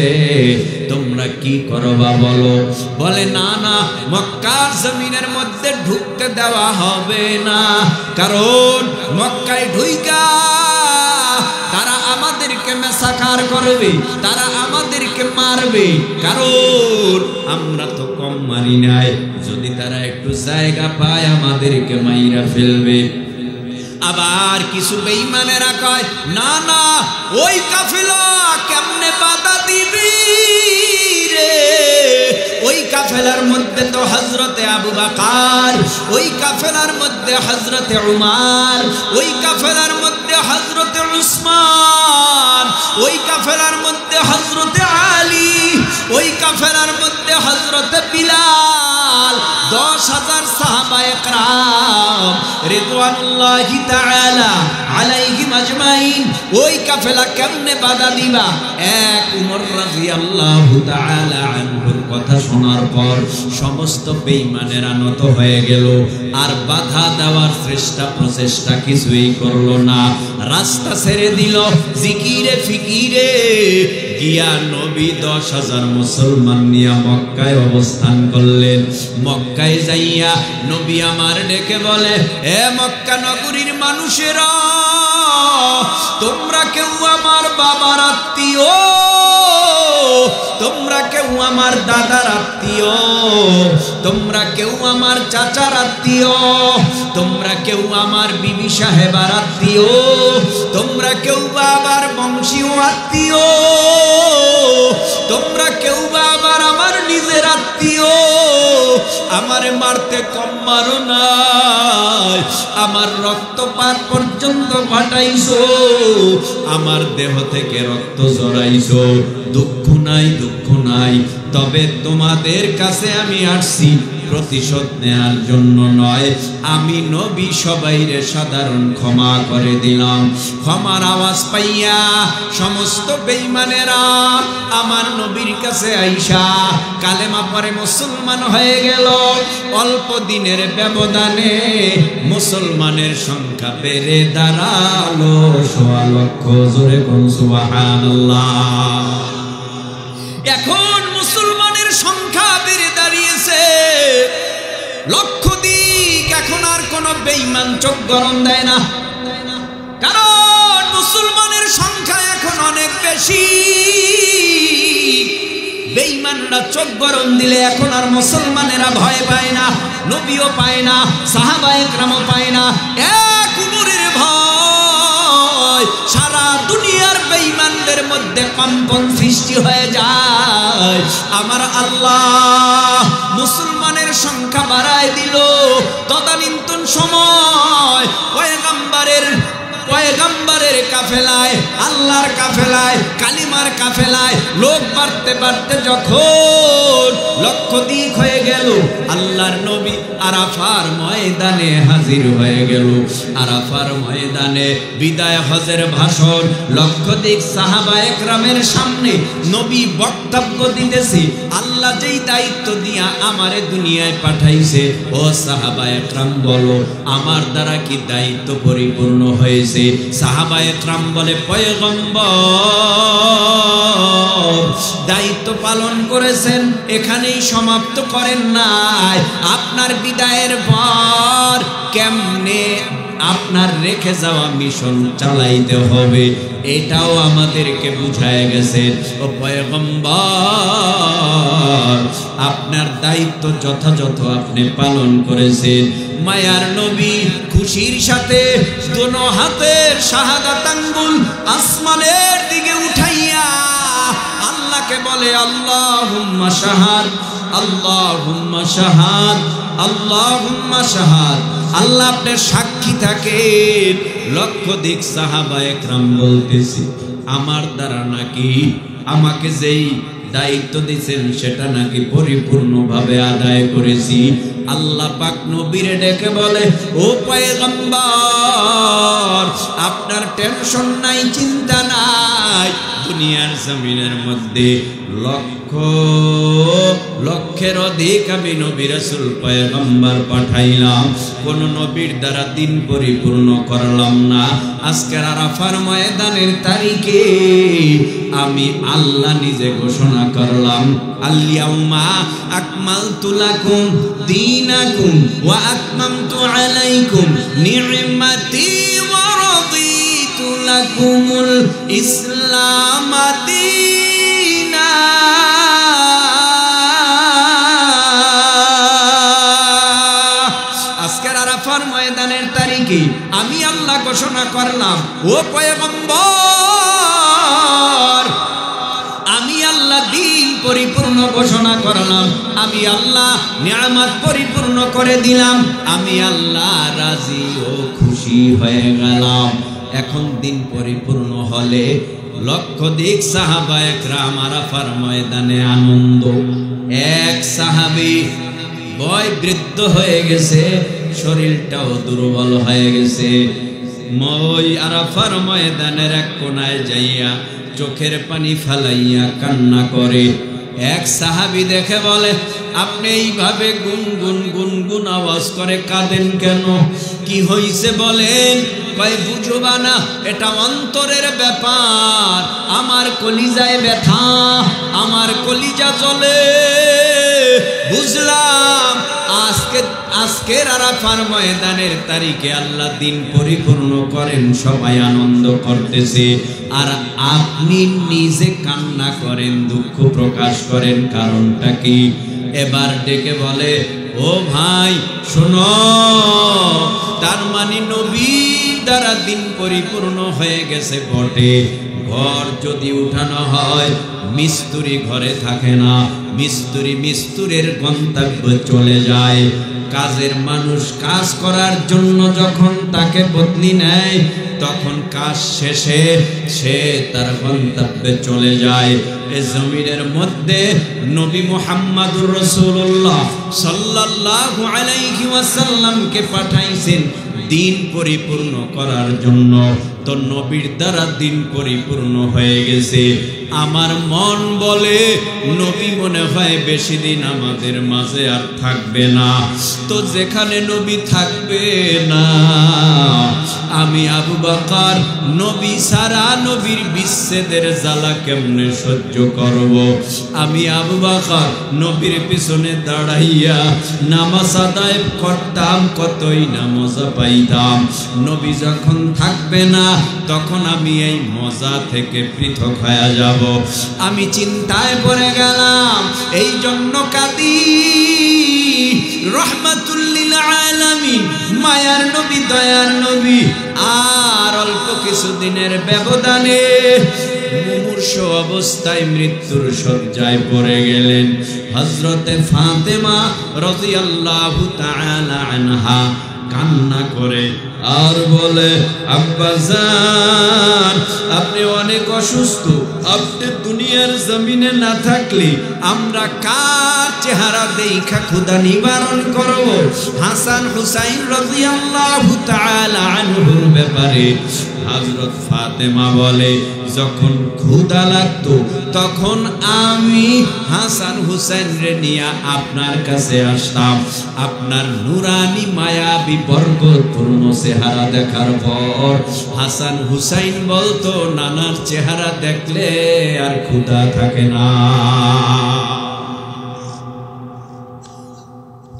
তোমরা কি করবা বলো? বলে না না, মক্কার জমিনের মধ্যে ঢুকতে দেওয়া হবে না, কারণ মক্কায় ঢুইকা তারা আমাদেরকে মেসাকার করবে, তারা আমাদেরকে মারবে, কারণ আমরা তো কম মারি নাই, যদি তারা একটু জায়গা পায় আমাদেরকে মাইরা ফেলবে। আবার কিছু বেঈমানেরা কয় না না, ওই কাফেলা কেমনে বাধা দিবি রে? ওই কাফেলার মধ্যে তো হযরতে আবু বকর, ওই কাফেলার মধ্যে হযরতে উমর, ওই কাফেলার মধ্যে হযরতে উসমান, ওই কাফেলার মধ্যে হযরতে আলী, ওই কাফেলার মধ্যে হযরতে বিলাল, 10,000 সাহাবায়ে কেরাম রিদওয়ানুল্লাহি তাআলা আলাইহিম আজমাইন। ওই কাফেলা কেমনে বাধা দিবা? এক উমর রাদিয়াল্লাহু তাআলা আনহুর কথা শোনার পর সমস্ত বেঈমানেরা নত হয়ে গেল, আর বাধা দেওয়ার প্রচেষ্টা কিছুই করলো না, রাস্তা ছেড়ে দিল। জিকিরে ফিকিরে গিয়া নবী 10,000 মুসলমান নিয়ে মক্কায় অবস্থান করলেন। মক্কায় যাইয়া নবী আমার ডেকে বলে, এ মক্কা নগরীর মানুষেরা, তোমরা কেউ আমার বাবার আত্মীয়, তোমরা কেউ আমার দাদার আত্মীয়, তোমরা কেউ আমার চাচার আত্মীয়, তোমরা কেউ আমার বিবি সাহেবার আত্মীয়, তোমরা কেউ বাবার বংশীয় আত্মীয়, তোমরা কেউ আবার আমার নিজের আত্মীয়, আমারে মারতে কম মারো নাই, আমার রক্তপাত পর্যন্ত ঘটাইছো, আমার দেহ থেকে রক্ত ঝরাইছো, দুঃখ নাই, তবে তোমাদের কাছে আমি আসছি প্রতিশোধ নেয়ার জন্য নয়, আমি নবী সবাইরে সাধারণ ক্ষমা করে দিলাম। ক্ষমার আওয়াজ পাইয়া সমস্ত বেঈমানেরা আমার নবীর কাছে আইসা কালেমা পড়ে মুসলমান হয়ে গেল। অল্প দিনের ব্যবধানে মুসলমানের সংখ্যা বেড়ে দাঁড়ালো 1.25 লক্ষ। জোরে কোন সুবহানাল্লাহ। এখন মুসলমানের সংখ্যা বেড়ে দাঁড়িয়েছে লক্ষাধিক। এখন আর কোন বেঈমান চোখ গরম দেয় না, কারণ মুসলমানের সংখ্যা এখন অনেক বেশি। বেঈমানরা চোখ গরম দিলে এখন আর মুসলমানেরা ভয় পায় না, নবীও পায় না, সাহাবায়ে কেরামও পায় না। এক উমরের ভয় সারা দুনিয়ার বেঈমানদের মধ্যে কম্পন সৃষ্টি হয়ে যায়। আমার আল্লাহ মুসলমানের সংখ্যা বাড়ায় দিল। তদানীন্তন সময় পয়গম্বরের কাফেলায়, আল্লাহর কাফেলায়, কালিমার কাফেলায় লোক বাড়তে বাড়তে যখন লক্ষাধিক হয়ে গেল, আল্লাহর নবী আরাফার ময়দানে হাজির হয়ে গেল। আরাফার ময়দানে বিদায় হজের ভাষণ, লক্ষাধিক সাহাবায়ে কেরামের সামনে নবী বক্তব্য দিতেছে। আল্লাহ যেই দায়িত্ব দিয়া আমারে দুনিয়ায় পাঠাইছে, ও সাহাবায়ে কেরাম বলো আমার দ্বারা কি দায়িত্ব পরিপূর্ণ হয়েছে? সাহাবায়ে কেরাম বলে, পয়গম্বর দায়িত্ব পালন করেছেন, এখানেই সমাপ্ত করেন নাই। আপনার বিদায়ের পর কেমনে আপনার রেখে যাওয়া মিশন চালাইতে হবে এটাও আমাদেরকে বুঝায় গেছে। ও পয়গম্বর আপনার দায়িত্ব যথাযথ আপনি পালন করেছেন। মায়ার নবী খুশির সাথে দোনো হাতের শাহাদাত আঙ্গুল আসমানের দিকে উঠাইয়া আল্লাহকে বলে, আল্লাহুম্মা শাহাদ, আল্লাহুম্মা শাহাদ, আল্লাহুম্মা শাহাদ। আল্লাহ আপনার সাক্ষী থাকেন। লক্ষাধিক সাহাবায়ে কেরাম বলতেছি, আমার দ্বারা নাকি আমাকে যেই দায়িত্ব দিয়েছেন সেটা নাকি পরিপূর্ণভাবে আদায় করেছি। আল্লাহ পাক নবীরে ডেকে বলে, ও পয়গম্বর, আপনার টেনশন নাই, চিন্তা নাই। দুনিয়ার জমিনের মধ্যে লক্ষের অধিক আমি নবী রাসূল পয়গম্বর পাঠাইলাম, কোন নবীর দ্বারা দিন পরিপূর্ণ করলাম না। আজকের আরাফার ময়দানের তারিখে আমি আল্লাহ নিজে ঘোষণা করলাম, আল-ইয়াউমা আকমালতু লাকুম দীনাকুম ওয়া আতমামতু আলাইকুম নি'মাতি ওয়া রাদিতু লাকুমুল ইসলাম দীনা। আজকের আরাফার ময়দানের তারিখে আমি আল্লাহ ঘোষণা করলাম, ও পয়গম্বর, আমি আল্লাহ দিন পরিপূর্ণ ঘোষণা করলাম, আমি আল্লাহ নিয়ামত পরিপূর্ণ করে দিলাম, আমি আল্লাহ রাজি ও খুশি হয়ে গেলাম। এখন দিন পরিপূর্ণ হলে লক্ষাধিক সাহাবায়ে কেরাম আরাফার ময়দানে আনন্দ। এক সাহাবী বয় বৃদ্ধ হয়ে গেছে, শরীরটাও দুর্বল হয়ে গেছে, মই আরাফার ময়দানের এক কোনায় যাইয়া চোখের পানি ফালাইয়া কান্না করে। এক সাহাবী দেখে বলে, আপনি এইভাবে গুনগুন গুনগুন আওয়াজ করে কাঁদেন কেন? কি হইছে বলেন? কয় বুঝবা না, এটা অন্তরের ব্যাপার, আমার কলিজায় ব্যথা, আমার কলিজা চলে। বুঝলাম আজকের আরাফার ময়দানের তারিখে আল্লাহ দিন পরিপূর্ণ করেন, সবাই আনন্দ করতেছে, আর আপনি নিজে কান্না করেন, দুঃখ প্রকাশ করেন, কারণটা কি? এবার ডেকে বলে, ও ভাই শোনো, তার মানে নবীর দ্বারা দিন পরিপূর্ণ হয়ে গেছে বটে, ঘর যদি উঠানো হয় মিস্ত্রি ঘরে থাকে না, মিস্ত্রির গন্তব্যে চলে যায়। কাজের মানুষ কাজ করার জন্য যখন তাকে বদলি নেয়, তখন কাজ শেষে সে তার গন্তব্যে চলে যায়। এই জমিনের মধ্যে নবী মুহাম্মদুর রাসূলুল্লাহ সাল্লাল্লাহু আলাইহি ওয়াসাল্লামকে পাঠাইছেন দিন পরিপূর্ণ করার জন্য। তো নবীর দ্বারা দিন পরিপূর্ণ হয়ে গেছে। আমার মন বলে নবী মনে হয় বেশি দিন আমাদের মাঝে আর থাকবে না। তো যেখানে নবী থাকবে না, আমি আবু বকর নবী সারা নবীর বিচ্ছেদের জ্বালা কেমনে সহ্য করব? আমি আবু বকর নবীর পিছনে দাঁড়াইয়া নামাজ আদায় করতাম, কতই না মজা পাইতাম। নবী যখন থাকবে না, তখন আমি এই মজা থেকে পৃথক হয়ে যাব। আমি চিন্তায় পড়ে গেলাম, এই জন্য কাঁদি। রহমাতুল লিল আলামিন, মায়ার নবী, দয়ার নবী, আর অল্প কিছুদিনের ব্যবধানে মুমূর্ষ অবস্থায় মৃত্যুর শয্যায় পড়ে গেলেন। হযরতে ফাতেমা রাদিয়াল্লাহু তাআলা আনহা কান্না করে আর বলে, আব্বাজান আপনি অনেক অসুস্থ, আপনি দুনিয়ার জমিনে না থাকলে আমরা কার চেহারা দেখা ক্ষুধা নিবারণ করব? হাসান হুসাইন রাদিয়াল্লাহু তাআলা আনহুর ব্যাপারে হযরত ফাতেমা বলে, যখন ক্ষুধা লাগতো তখন আমি হাসান হুসাইন রে নিয়ে আপনার কাছে আসতাম। আপনার নুরানি মায়াবী বরকতপূর্ণ চেহারা দেখার পর হাসান হুসাইন বলতো, নানার চেহারা দেখলে আর ক্ষুধা থাকে না।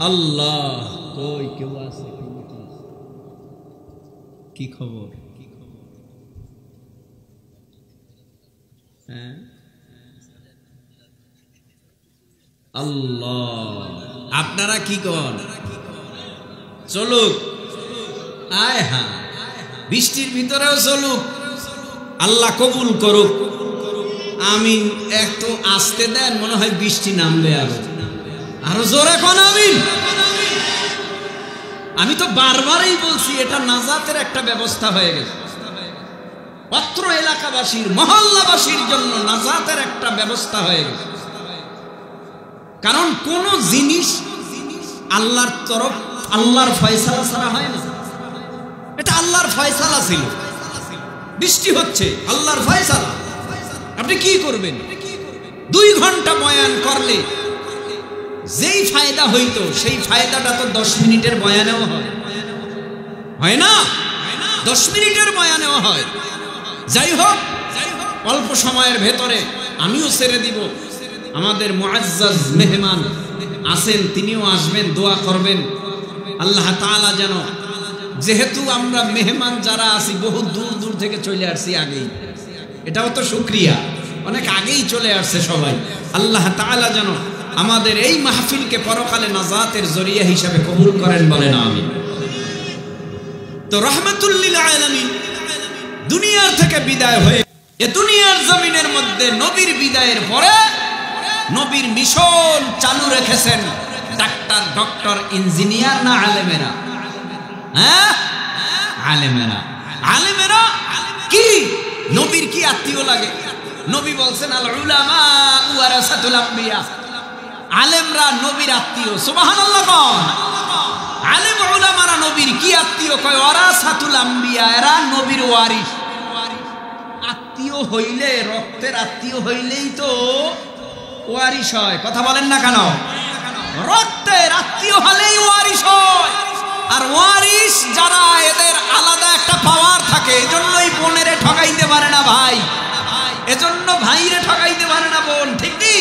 আল্লাহ, কই কেউ আছে? কি খবর? আল্লাহ, আপনারা কি কর? চলুক, আয় হা, বৃষ্টির ভিতরেও চলুক, আল্লাহ কবুল করুক। আমিন। একটু আসতে দেন, মনে হয় বৃষ্টি নামবে। আরো জোরে কোন আমিন। আমি তো বারবারই বলছি, এটা নাজাতের একটা ব্যবস্থা হয়ে গেছে। অত্র এলাকাবাসীর মহল্লাবাসীর জন্য নাজাতের একটা ব্যবস্থা হয়ে গেছে। কারণ কোন জিনিস আল্লাহর তরফ, আল্লাহর ফয়সালা ছাড়া হয় না। এটা আল্লাহর ফয়সালা ছিল, বৃষ্টি হচ্ছে আল্লাহর ফয়সালা। আপনি কি করবেন? 2 ঘন্টা বয়ান করলে যেই ফায়দা হইতো সেই ফায়দাটা তো 10 মিনিটের বয়ানেও হয় না? 10 মিনিটের বয়ানেও হয়। যাই হোক, অল্প সময়ের ভেতরে আমিও ছেড়ে দিব। আমাদের মুআজ্জাজ মেহমান আছেন, তিনিও আসবেন, দোয়া করবেন আল্লাহ তাআলা যেন, যেহেতু আমরা মেহমান যারা আছি বহু দূর দূর থেকে চলে আসছি আগেই, এটাও তো শুকরিয়া, অনেক আগেই চলে আসছে সবাই। আল্লাহ তাআলা যেন আমাদের এই মাহফিলকে পরকালে নাজাতের জরিয়া হিসাবে কবুল করেন, বলেন আমিন। তো রাহমাতুল লিল আলামিন দুনিয়ার থেকে বিদায় হয়ে এ দুনিয়ার জমিনের মধ্যে নবীর বিদায়ের পরে নবীর মিশন চালু রেখেছেন ডাক্তার, ডক্টর, ইঞ্জিনিয়ার না আলেমেরা? হ্যাঁ, আলেমেরা। আলেমেরা কি নবীর কি আত্মীয় লাগে? নবী বলছেন আল উলামা ওয়ারাসাতুল আম্বিয়া, আলেমরা নবীর আত্মীয়। সুবহানাল্লাহ। কোন আলেম উলামারা নবীর কি আত্মীয়? কয় ওয়ারাসাতুল আম্বিয়া, এরা নবীর ওয়ারিস। আত্মীয় হইলে, রক্তের আত্মীয় হইলেই তো ওয়ারিস হয়। কথা বলেন না কেন? রক্তের আত্মীয় হলেই ওয়ারিস হয়। আর ওয়ারিস যারা, এদের আলাদা একটা পাওয়ার থাকে। এজন্যই বোনেরে ঠকাইতে পারে না ভাই, এজন্য ভাইরে ঠকাইতে পারে না বোন, ঠিক কি?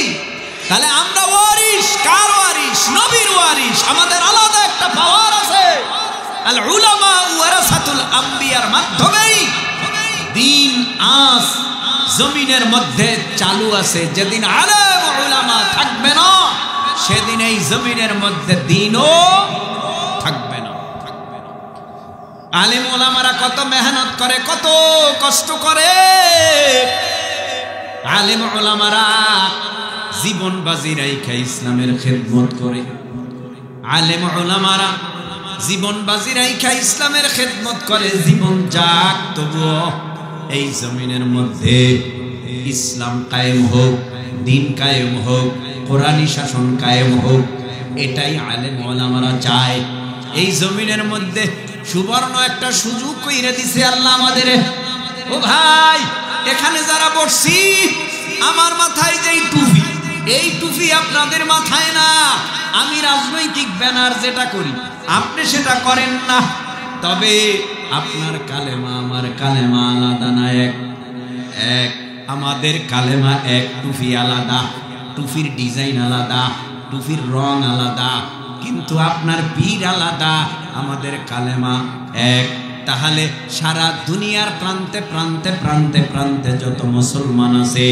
তাহলে আমরা ওয়ারিস। কার ওয়ারিস? নবীর ওয়ারিস। আমাদের আলাদা একটা পাওয়ার আছে। আল উলামা ওয়ারাসাতুল আম্বিয়ার মাধ্যমেই দ্বীন আজ জমিনের মধ্যে চালু আছে। যেদিন আলেম উলামা থাকবে না, সেদিন এই জমিনের মধ্যে দ্বীনও থাকবে না। আলেম উলামারা কত মেহনত করে, কত কষ্ট করে। আলেম উলামারা জীবন বাজি রাইখা ইসলামের খেদমত করে। আলেম উলামারা জীবন বাজি রাইখা ইসলামের খেদমত করে। জীবন যাক, তবুও এই জমিনের মধ্যে ইসলাম কায়েম হোক, দ্বীন কায়েম হোক, কোরআনী শাসন কায়েম হোক, এটাই আলেম উলামারা চায়। এই জমিনের মধ্যে সুবর্ণ একটা সুযোগ কইরা দিছে আল্লাহ আমাদের। ও ভাই, এখানে যারা বসছি, আমার মাথায় যেই টুপি, এই টুপি আপনাদের মাথায় না। আমি রাজনৈতিক ব্যানার যেটা করি, আপনি সেটা করেন না। তবে আপনার কালেমা আমার কালেমা আলাদা না? এক। আমাদের কালেমা এক, টুপি আলাদা, টুপির ডিজাইন আলাদা, টুপির রং আলাদা, কিন্তু আপনার পীর আলাদা, আমাদের কালেমা এক। তাহলে সারা দুনিয়ার প্রান্তে প্রান্তে প্রান্তে প্রান্তে যত মুসলমান আছে,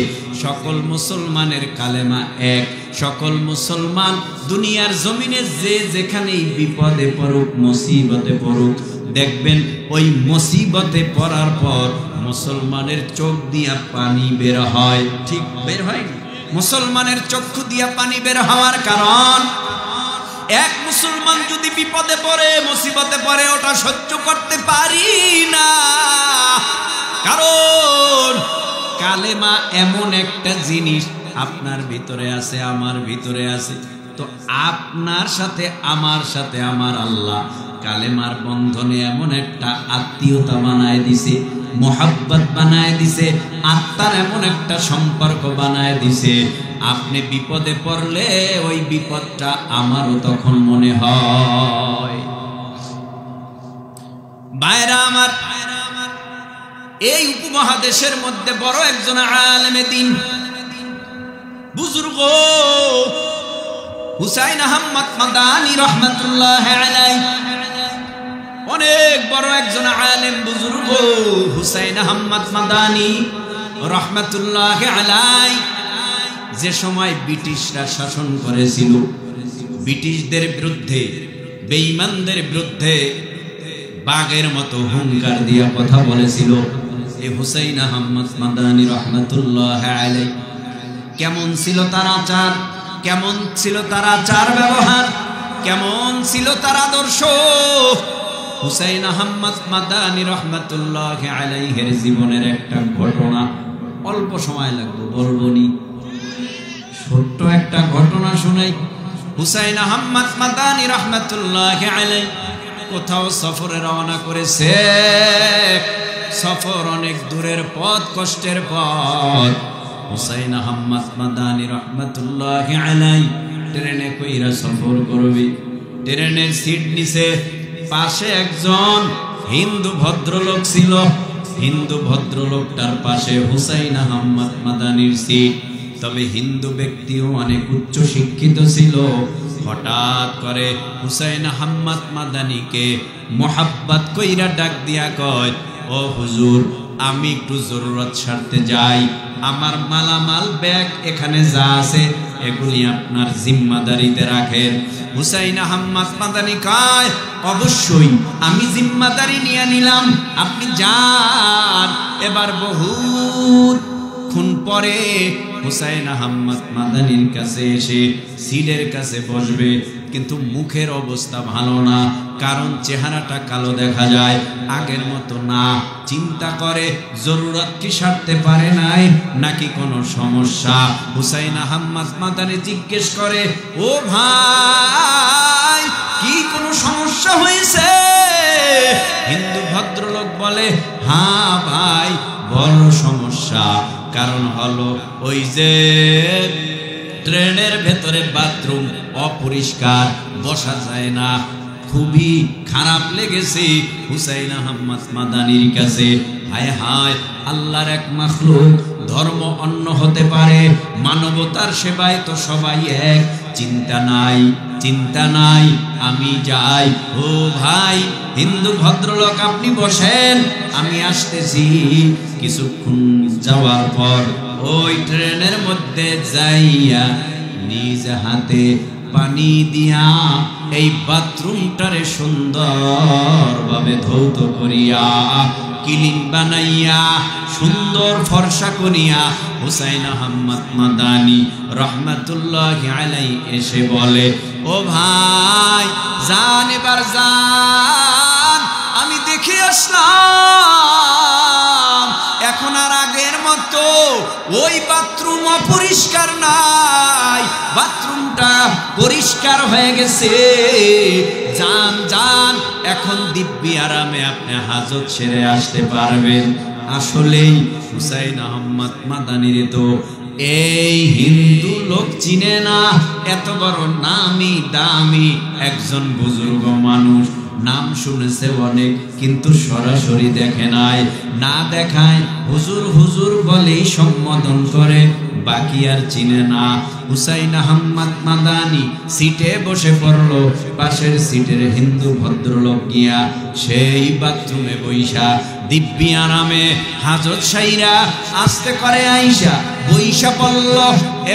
সকল মুসলমানের কালেমা এক। সকল মুসলমান দুনিয়ার জমিনে যে যেখানেই বিপদে পড়ুক, মুসিবতে পড়ুক, দেখবেন ওই মুসিবতে পড়ার পর মুসলমানের চোখ দিয়া পানি বের হয়। ঠিক বের হয়? মুসলমানের চক্ষু দিয়া পানি বের হওয়ার কারণ, এক মুসলমান যদি বিপদে পড়ে, মুসিবতে পড়ে, ওটা সহ্য করতে পারি না। কারণ কালেমা এমন একটা জিনিস আপনার ভিতরে আছে, আমার ভিতরে আছে। তো আপনার সাথে আমার আল্লাহ কালেমার বন্ধনে এমন একটা আত্মীয়তা বানায় দিছে, মোহাব্বত বানায় দিছে, আত্মার এমন একটা সম্পর্ক বানায় দিছে। আপনি বিপদে পড়লে ওই বিপদটা আমারও তখন মনে হয়। ভাইরা আমার, এই উপমহাদেশের মধ্যে বড় একজন আলেমে দ্বীন, বুজুর্গ হুসাইন আহমদ মাদানী রহমাতুল্লাহ আলাইহি, অনেক বড় একজন আলেম বুজুর্গ হুসাইন আহমদ মাদানী রহমাতুল্লাহ আলাইহি, যে সময় ব্রিটিশরা শাসন করেছিল, ব্রিটিশদের বিরুদ্ধে, বেঈমানদের বিরুদ্ধে বাঘের মতো হুঙ্কার দিয়া কথা বলেছিল এই হুসাইন আহমদ মাদানী রহমাতুল্লাহ আলাইহি। কেমন ছিল তার আচার, কেমন ছিল তার আচার ব্যবহার, কেমন ছিল তার আদর্শ, হুসাইন আহমদ মাদানী রহমাতুল্লাহি আলাইহির জীবনের একটা ঘটনা, অল্প সময় লাগবে বলবনি, ছোট্ট একটা ঘটনা শুনাই। হুসাইন আহমদ মাদানী রহমাতুল্লাহি আলাইহি কোথাও সফরে রওনা করেছে। সফর অনেক দূরের পথ, কষ্টের পথ। হুসাইন আহমদ মাদানী রহমাতুল্লাহি আলাইহি ট্রেনে কইরা সফর করবে। ট্রেনের সিট নিচে পাশে একজন হিন্দু ভদ্রলোক ছিল। হিন্দু ভদ্রলোকটার পাশে হুসাইন আহমদ মাদানীর সিট। তবে হিন্দু ব্যক্তিও অনেক উচ্চ শিক্ষিত ছিল। হঠাৎ করে হুসাইন আহমদ মাদানীকে মোহাব্বত কইরা ডাক দিয়া কয়, ও হুজুর, আমি একটু জরুরত স্বার্থে যাই, আমার মালামাল ব্যাগ এখানে যা আছে এগুলি আপনার জিম্মাদারিতে রাখেন। হুসাইন আহমদ মাদানী কয়, অবশ্যই আমি জিম্মাদারি নিয়ে নিলাম, আপনি যান। এবার বহুক্ষণ পরে হুসাইন আহমদ মাদানীর কাছে এসে সিটের কাছে বসবে, কিন্তু মুখের অবস্থা ভালো না, কারণ চেহারাটা কালো দেখা যায়, আগের মতো না। চিন্তা করে জরুরত কি সারতে পারে নাই নাকি কোনো সমস্যা। হুসাইন আহমদ মাদানী জিজ্ঞেস করে, ও ভাই, কি কোনো সমস্যা হয়েছে? হিন্দু ভদ্রলোক বলে, হ্যাঁ ভাই, বড় সমস্যা। কারণ হলো ওই যে ট্রেনের ভেতরে বাথরুম অপরিষ্কার, বসা যায় না, খুবই খারাপ লেগেছে হুসাইন আহমদ মাদানীর কাছে। হায় হায়, আল্লাহর এক মাখলুক, ধর্ম অন্য হতে পারে, মানবতার সেবায় তো সবাই এক। চিন্তা নাই, চিন্তা নাই, আমি যাই। ও ভাই হিন্দু ভদ্রলোক, আপনি বসেন, আমি আসতেছি। কিছুক্ষণ যাওয়ার পর ওই ট্রেনের মধ্যে যাইয়া নিজ হাতে পানি দিয়া এই বাথরুমটারে সুন্দরভাবে ধৌত করিয়া, ক্লিন বানাইয়া, সুন্দর ফর্সা করিয়া হুসাইন আহমদ মাদানী রহমাতুল্লাহি আলাইহি এসে বলে, ও ভাই যান, এবার যান, আমি দেখে আসলাম, এখন আর আগের মতো ওই বাথরুম অপরিষ্কার নাই, বাথরুমটা পরিষ্কার হয়ে গেছে। যান যান, এখন দিব্যি আরামে আপনি হাজত সেরে আসতে পারবেন। আসলেই হুসাইন আহমদ মাদানীর তো এই হিন্দু লোক চিনে না। এত বড় নামি দামি একজন বুজুর্গ মানুষ, নাম শুনেছে অনেক, কিন্তু সরাসরি দেখে নাই। না দেখায় হুজুর হুজুর বলেই সম্বোধন করে, বাকি আর চিনে না। হুসাইন আহমদ মাদানী সিটে বসে পড়ল। পাশের সিটের হিন্দু ভদ্রলোক গিয়া সেই বাথরুমে বইসা দিব্যি আরামে হাজত সাইরা আস্তে করে আইসা বইসা পড়ল।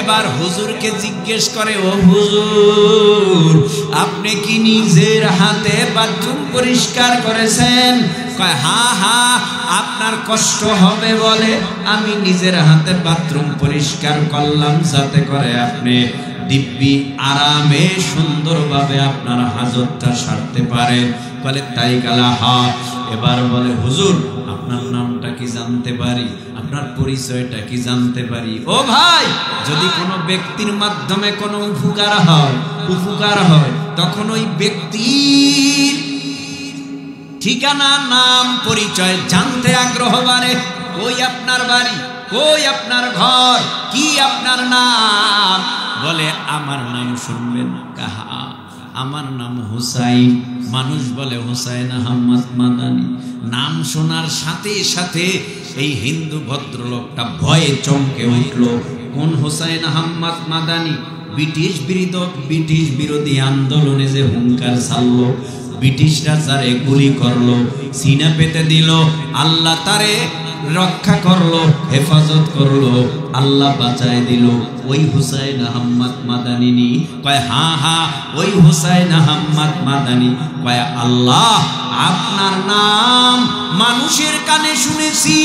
এবার হুজুরকে জিজ্ঞেস করে, ও হুজুর, আপনি কি নিজের হাতে বাথরুম পরিষ্কার করেছেন? কয়, হ্যাঁ হ্যাঁ, আপনার কষ্ট হবে বলে আমি নিজের হাতে বাথরুম পরিষ্কার করলাম, যাতে করে আপনি দিব্যি আরামে সুন্দরভাবে আপনার হাজতটা সারতে পারেন। বলে, তাই কালা? হ্যাঁ। এবার বলে, হুজুর, আপনার নামটা কি জানতে পারি? আপনার পরিচয়টা কি জানতে পারি? ও ভাই, যদি কোনো ব্যক্তির মাধ্যমে কোনো উপকার হয়, তখন ওই ব্যক্তির ঠিকানা, নাম, পরিচয় জানতে আগ্রহ বাড়ে। কই আপনার বাড়ি, কই আপনার ঘর, কি আপনার নাম? বলে, আমার নাম শুনবেন? কাহা, আমার নাম হুসাইন। মানুষ বলে, হুসাইন আহমদ মাদানী। নাম শোনার সাথে সাথে এই হিন্দু ভদ্রলোকটা ভয়ে চমকে উঠল। কোন হুসাইন আহমদ মাদানী? ব্রিটিশ বিরোধী আন্দোলনে যে হুঙ্কার ছাড়লো, ব্রিটিশরা যারে গুলি করলো, সিনা পেতে দিল, আল্লাহ তারে রক্ষা করলো, হেফাজত করলো, আল্লাহ বাঁচায় দিল, ওই হুসাইন আহমদ মাদানী। কয়, হ্যাঁ হ্যাঁ, ওই হুসাইন আহমদ মাদানী। কয়, আল্লাহ, আপনার নাম মানুষের কানে শুনেছি,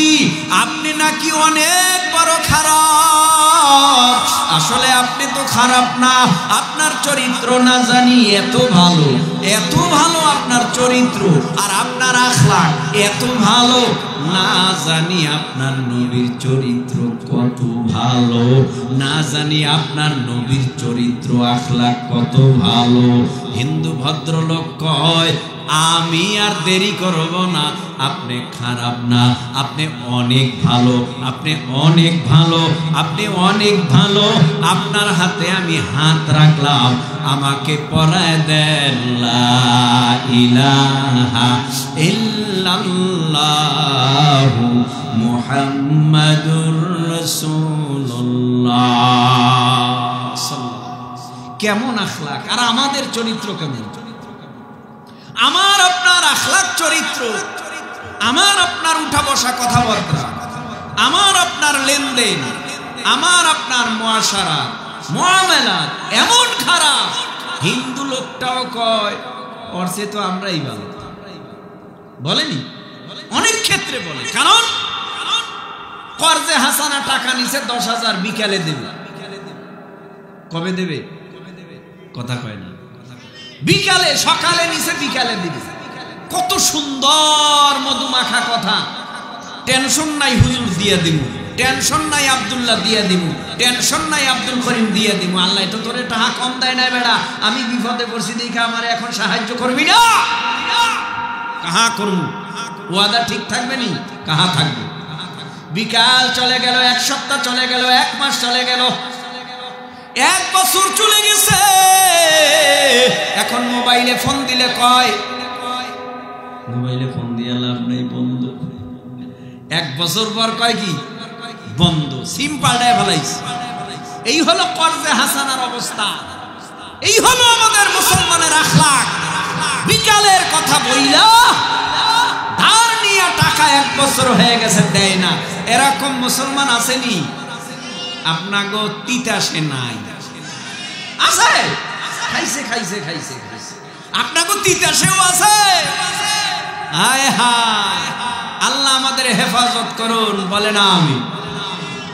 আপনি নাকি অনেক বড় খারাপ। আসলে আপনি তো খারাপ না, আপনার চরিত্র না জানি এত ভালো আপনার চরিত্র, আর আপনার আখলাক এত ভালো, না জানি আপনার নবীর চরিত্র কত ভালো, না জানি আপনার নবীর চরিত্র আখলাক কত ভালো। হিন্দু ভদ্রলোক কয়, আমি আর দেরি করব না, আপনি খারাপ না, আপনি অনেক ভালো, আপনি অনেক ভালো, আপনি অনেক ভালো। আপনার হাতে আমি হাত রাখলাম, আমাকে পরায় দেন লা ইলাহা ইল্লাল্লাহু মুহাম্মাদুর রাসূলুল্লাহ। কেমন আখলাক, আর আমাদের চরিত্র কেমন? আমার আপনার আখলাক চরিত্র, আমার আপনার উঠা বসা কথাবার্তা, আমার আপনার লেনদেন, আমার আপনার মুআশারা মুআমালাত এমন খারাপ, হিন্দু লোকটাও কয় ওর চেয়ে তো আমরাই ভালো। বলেনি? অনেক ক্ষেত্রে বলে। কারণ কর্জে হাসানা টাকা নিছে 10,000, বিকালে দেবে। কবে দেবে? কথা কয় না। বিকালে, সকালে নিছে, বিকালে দিবে। কত সুন্দর মধুমাখা কথা। টেনশন নাই, হুজুর দিয়ে দিব, টেনশন নাই, আব্দুল্লাহ দিয়ে দিব, টেনশন নাই, আব্দুল করিম দিয়ে দিব। আল্লাহ তো তোরে টাকা কম দেয় না বেড়া, আমি বিপদে পড়ছি দেখে আমার এখন সাহায্য করবি না। কাহা করবো? ওয়াদা ঠিক থাকবে নি? কাহা থাকবে? বিকাল চলে গেল, এক সপ্তাহ চলে গেল, এক মাস চলে গেল, 1 বছর চলে গেছে। এখন মোবাইলে ফোন দিলে কয়, মোবাইলে ফোন দিয়ে লাভ নেই, বন্ধ। 1 বছর পর কয় কি? বন্ধ। সিম পাল্টায় ফেলাইছে। এই হলো কর্জে হাসানার অবস্থা, এই হলো আমাদের মুসলমানের আখলাক। বিকালের কথা বইলা ধার নিয়ে টাকা 1 বছর হয়ে গেছে দেয় না, এরকম মুসলমান আসেনি? আপনাগো তিতাসে নাই? আছে? খাইছে খাইছে খাইছে খাইছে। আপনাগো তিতাসেও আছে? হায় হায়, আল্লাহ আমাদের হেফাজত করুন। বলে না আমি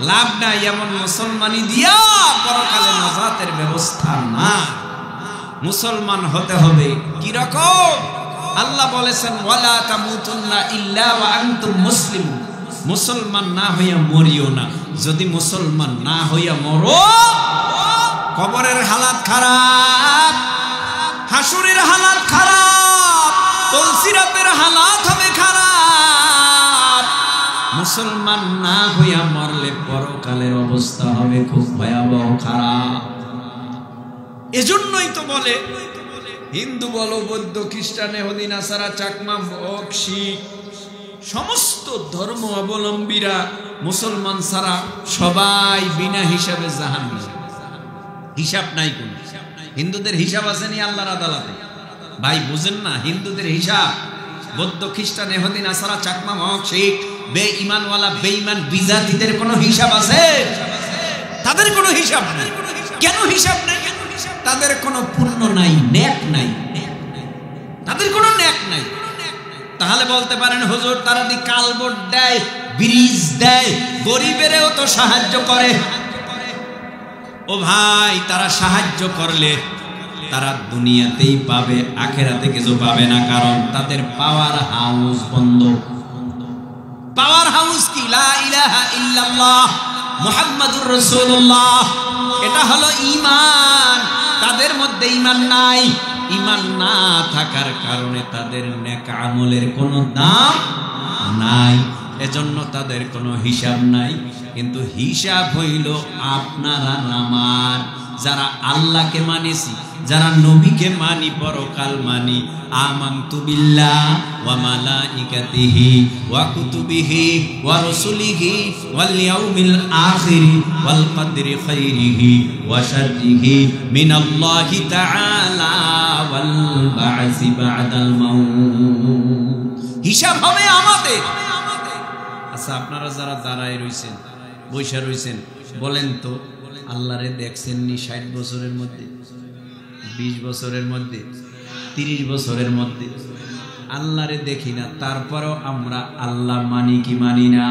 লাভ নাই, এমন মুসলমানি দিয়া পরকালে নাজাতের ব্যবস্থা না। মুসলমান হতে হবে কিরকম? আল্লাহ বলেছেন ওয়ালা তামুতুন্না ইল্লা ওয়া আনতুম মুসলিমুন। মুসলমান না হইয়া মরিও না। যদি মুসলমান না হইয়া মরো, কবরের হালাত খারাপ, হাসুরের হালাত খারাপ, তলসিরাতের হালাত হবে খারাপ। মুসলমান না হইয়া মরলে পরকালের অবস্থা হবে খুব ভয়াবহ খারাপ। এজন্যই তো বলে হিন্দু বলো, বৌদ্ধ, খ্রিস্টান, ইহুদি, নাসারা, চাকমা, বক, শিখ, সমস্ত ধর্ম অবলম্বীরা মুসলমান ছাড়া সবাই বিনা হিসাবে জাহান্নামে। হিসাব নাই কোন। হিন্দুদের হিসাব আসেনি আল্লাহর আদালতে? ভাই বুঝেন না, হিন্দুদের হিসাব, বৌদ্ধ, খ্রিস্টান, ইহুদি, নাসারা, চাকমা, বক, শিখ, বেঈমানওয়ালা বেঈমান বিজাতিদের কোনো হিসাব আছে? তাদের কোনো হিসাব নাই। কেন হিসাব নাই? তাদের কোনো পুণ্য নাই, নেক নাই, তাদের কোনো নেক নাই। তাহলে বলতে পারেন হুজুর তারা দি কালবোর্ড দেয়, ব্রিজ দেয়, গরিবেরও তো সাহায্য করে। ও ভাই, তারা সাহায্য করলে তারা দুনিয়াতেই পাবে, আখেরাতে কিছু পাবে না। কারণ তাদের পাওয়ার হাউস বন্ধ। পাওয়ার হাউস কি? লা ইলাহা ইল্লাল্লাহ মুহাম্মাদুর রাসূলুল্লাহ। এটা হলো ঈমান। তাদের মধ্যে ঈমান নাই। ঈমান না থাকার কারণে তাদের নেক আমলের কোনো দাম নাই, এজন্য তাদের কোনো হিসাব নাই। কিন্তু হিসাব হইল আপনারা আমার, যারা আল্লাহকে মানেছি, যারা নবীকে মানি, পরকাল মানি, আমানতু বিল্লাহ ওয়া মালাইকাতিহি ওয়া কুতুবিহি ওয়া রাসূলিহি ওয়াল ইয়াউমিল আখির ওয়াল কদরি খাইরিহি ওয়া শাররিহি মিনাল্লাহি তাআলা ওয়াল বা'সি বা'দাল মাউত। হিসাব হবে আমাদের। আচ্ছা, আপনারা যারা দাঁড়ায় রইছেন, বৈশা রইছেন, বলেন তো আল্লাহরে দেখছেন নি 60 বছরের মধ্যে, 20 বছরের মধ্যে, 30 বছরের মধ্যে? আল্লাহরে দেখি না, তারপরেও আমরা আল্লাহ মানি কি মানি না?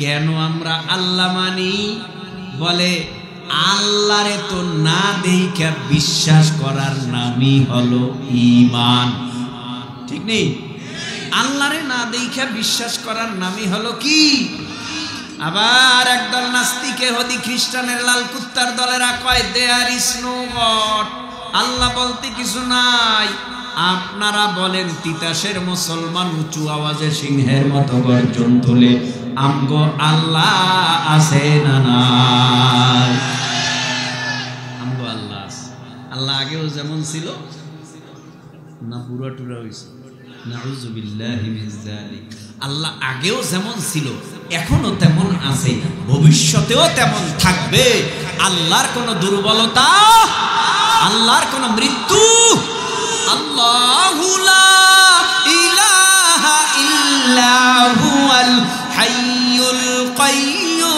কেন আমরা আল্লাহ মানি? বলে আল্লাহরে তো না দেইখা বিশ্বাস করার নামই হলো ঈমান। ঠিক নেই? আল্লাহরে না দেইখা বিশ্বাস করার নামই হলো কি? আবার একদল নাস্তিক ইহুদি খ্রিস্টানের লাল কুত্তার দলেরা কয় দেয়ার ইজ নো গড, আল্লাহ বলতে কিছু নাই। আপনারা বলেন তিতাসের মুসলমান উঁচু আওয়াজে সিংহের মতো গর্জন তোলে, আমগো আল্লাহ আছে না নাই? আমগো আল্লাহ আছে। আল্লাহ আগেও যেমন ছিল না পুরা টুরা হইছে? নাউযুবিল্লাহি মিন যালিক। আল্লাহ আগেও যেমন ছিল এখনো তেমন আছে, ভবিষ্যতেও তেমন থাকবে। আল্লাহর কোনো দুর্বলতা, আল্লাহর কোনো মৃত্যু, আল্লাহু লা ইলাহা ইল্লা হুয়াল হাইয়ুল কাইয়্যুম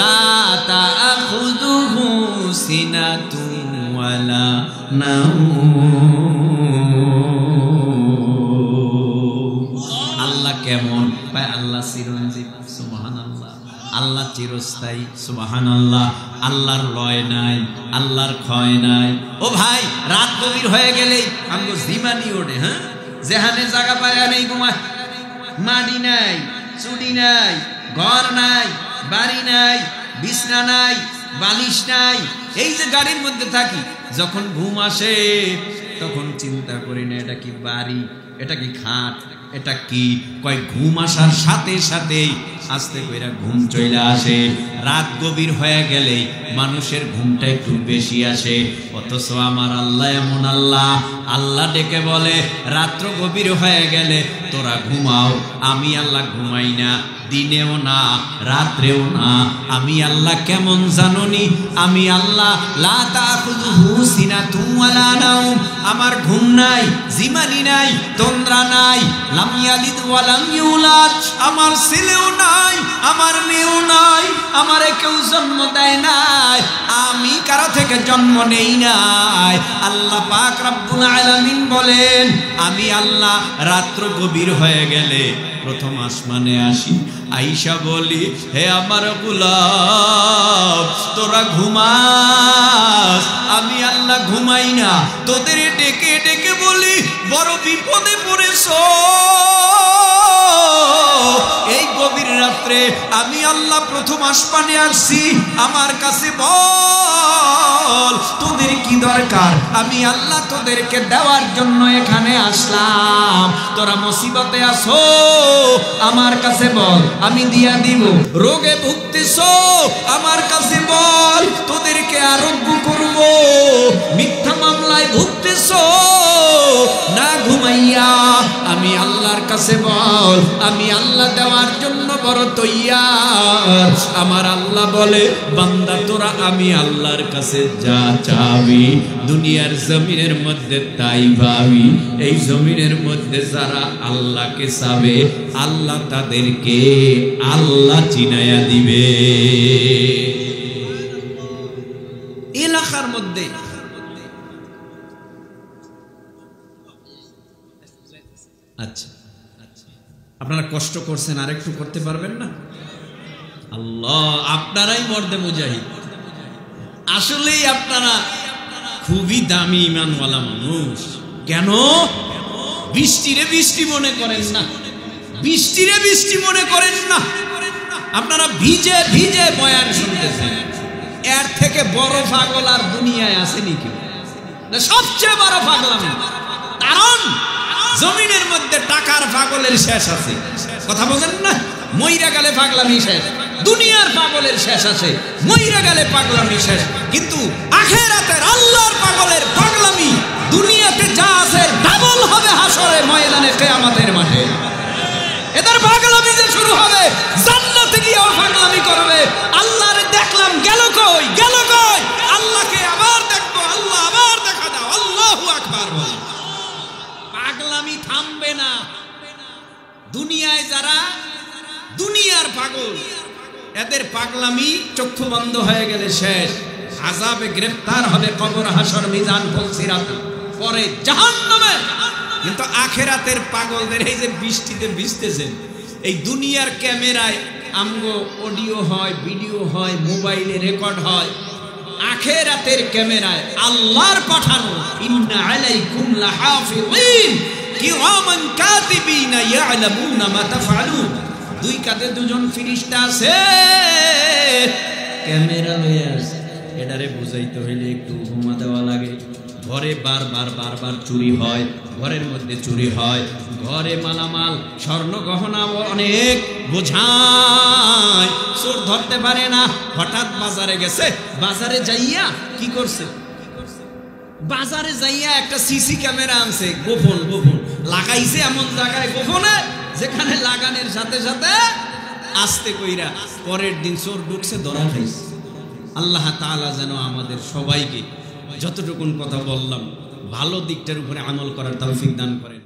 লা তা'খুযুহু সিনাতুন ওয়ালা নাওম। আল্লাহ কেমন? আল্লাহ চিরঞ্জীব, সুবহানাল্লাহ। আল্লাহ চিরস্থায়ী, সুবহানাল্লাহ। আল্লাহর লয় নাই, আল্লাহর ক্ষয় নাই। ও ভাই, রাত গভীর হয়ে গেলেই আমগো জিমানি ওঠে। হ্যাঁ, যেখানে জায়গা পায় নেই ঘুমায়, মাটি নাই, চুড়ি নাই, ঘর নাই, বাড়ি নাই, বিছনা নাই, বালিশ নাই। এই যে গাড়ির মধ্যে থাকি, যখন ঘুম আসে তখন চিন্তা করি না এটা কি বাড়ি, এটা কি খাট, এটা কি? কয় ঘুম আসার সাথে সাথেই আস্তে কইরা ঘুম চলে আসে। রাত গভীর হয়ে গেলেই মানুষের ঘুমটা একটু বেশি আসে। অথচ আমার আল্লাহ এমন আল্লাহ, আল্লাহ ডেকে বলে রাত্র গভীর হয়ে গেলে তোরা ঘুমাও, আমি আল্লাহ ঘুমাই না, দিনেও না রাত্রেও না। আমি আল্লাহ কেমন জানোনি? আমি আল্লাহ লা তা'খুযুহু সিনাতুন ওয়ালা নাওম। আমার ঘুম নাই, জিমানি নাই, তন্দ্রা নাই। লাম ইয়ালিদ ওয়া লাম ইউলাদ, আমার ছেলেও নাই, আমার মেয়েও নাই, আমারে কেউ জন্ম দেয় নাই, আমি কারো থেকে জন্ম নেই নাই। আল্লাহ পাক রব্বুল আলামিন বলেন আমি আল্লাহ রাত্র গভীর হয়ে গেলে প্রথম আসমানে আসি, আইসা বলি হে আমার গোলাম তোরা ঘুমাস, আমি আল্লাহ ঘুমাই না। তোদের ডেকে ডেকে বলি বড় বিপদে পড়েছো, এই গভীর রাত্রে আমি আল্লাহ প্রথম আসমানে আসছি, আমার কাছে বল তোদের কি দরকার? আমি আল্লাহ তোদেরকে দেওয়ার জন্য এখানে আসলাম। তোরা মুসিবতে আছো, আমার কাছে বল, আমি দিয়া দিব। রোগে ভুগতেছো, আমার কাছে বল, তোদেরকে আরোগ্য করব। মিথ্যা মামলায় ভুগতেছো না ঘুমাইয়া, আমি আল্লাহর কাছে বল, আমি আল্লাহ দেওয়ার জন্য বড় তৈয়ার। আমার আল্লাহ বলে বান্দা তোরা আমি আল্লাহর কাছে যা চাবি দুনিয়ার জমিনের মধ্যে তাই পাবি। এই জমিনের মধ্যে যারা আল্লাহকে চাবে আল্লাহ তাদেরকে আল্লাহ চিনায়া দিবে। এলাকার মধ্যে আচ্ছা আপনারা কষ্ট করছেন, আরেকটু করতে পারবেন না? আল্লাহ, আপনারাই মর্দে মুজাহিদ। আসলেই আপনারা খুবই দামি ইমানওয়ালা মানুষ। কেন বৃষ্টিরে বৃষ্টি মনে করেন না? বৃষ্টিরে বৃষ্টি মনে করেন না। আপনারা ভিজে ভিজে বয়ান শুনতেছেন। এর থেকে বড় পাগল আর দুনিয়ায় আসেনি কেউ। সবচেয়ে বড় পাগলামি, কারণ জমিনের মধ্যে টাকার পাগলের শেষ আছে। কথা বলেন না? মইরা গেলে পাগলামি শেষ, দুনিয়ার পাগলের শেষ আছে, মইরা গেলে পাগলামি শেষ। কিন্তু আখিরাতের আল্লাহর পাগলের পাগলামি দুনিয়াতে যা আছে ডাবল হবে হাসরে ময়দানে কিয়ামতের মাঠে। এদের পাগলামি যে শুরু হবে, জান্নাতে গিয়েও পাগলামি করবে। আল্লাহরে দেখলাম, গেল কই, গেল কই? আল্লাহকে আবার দেখবো, আল্লাহ আবার দেখা দাও, আল্লাহু আকবার বল। পাগলামি থামবে না। দুনিয়ায় যারা দুনিয়ার পাগল, এদের পাগলামি চক্ষু বন্ধ হয়ে গেলে শেষ। আযাবে গ্রেফতার হবে, কবর, হাসর, মিজান, ফুলসিরাত, পরে জাহান্নামে কিন্তু আখেরাতের পাগলদের এই যে বৃষ্টিতে ভিজতেছেন, এই দুনিয়ার ক্যামেরায় আমগো অডিও হয়, ভিডিও হয়, মোবাইলে রেকর্ড হয়, আখেরাতের ক্যামেরায় আল্লাহর পাঠানো ইন্না আলাইকুম লাহাফিজিন কিরামান কাতিবিনা ইয়ালামুনা মা তাফআলুন, দুই কাঁধে দুজন ফেরেশতা আছে, ক্যামেরা লয়ে আছে। এটারে বুঝাইতে হইলে একটু ঘুমা দেওয়া লাগে। ঘরে বারবার চুরি হয়, ঘরের মধ্যে চুরি হয়, ঘরে মালামাল স্বর্ণ গহনা অনেক বোঝায়, চোর ধরতে পারে না। হঠাৎ বাজারে গেছে, বাজারে যাইয়া কি করছে, বাজারে যাইয়া একটা সিসি ক্যামেরা আনছে, গোপন লাগাইছে এমন জায়গায় গোপনে, যেখানে লাগানোর সাথে সাথে আস্তে কইরা পরের দিন চোর ঢুকছে, ধরা খাইছে। আল্লাহ তাআলা যেন আমাদের সবাইকে যতটুকুন কথা বললাম ভালো দিকটার উপরে আমল করার তৌফিক দান করে।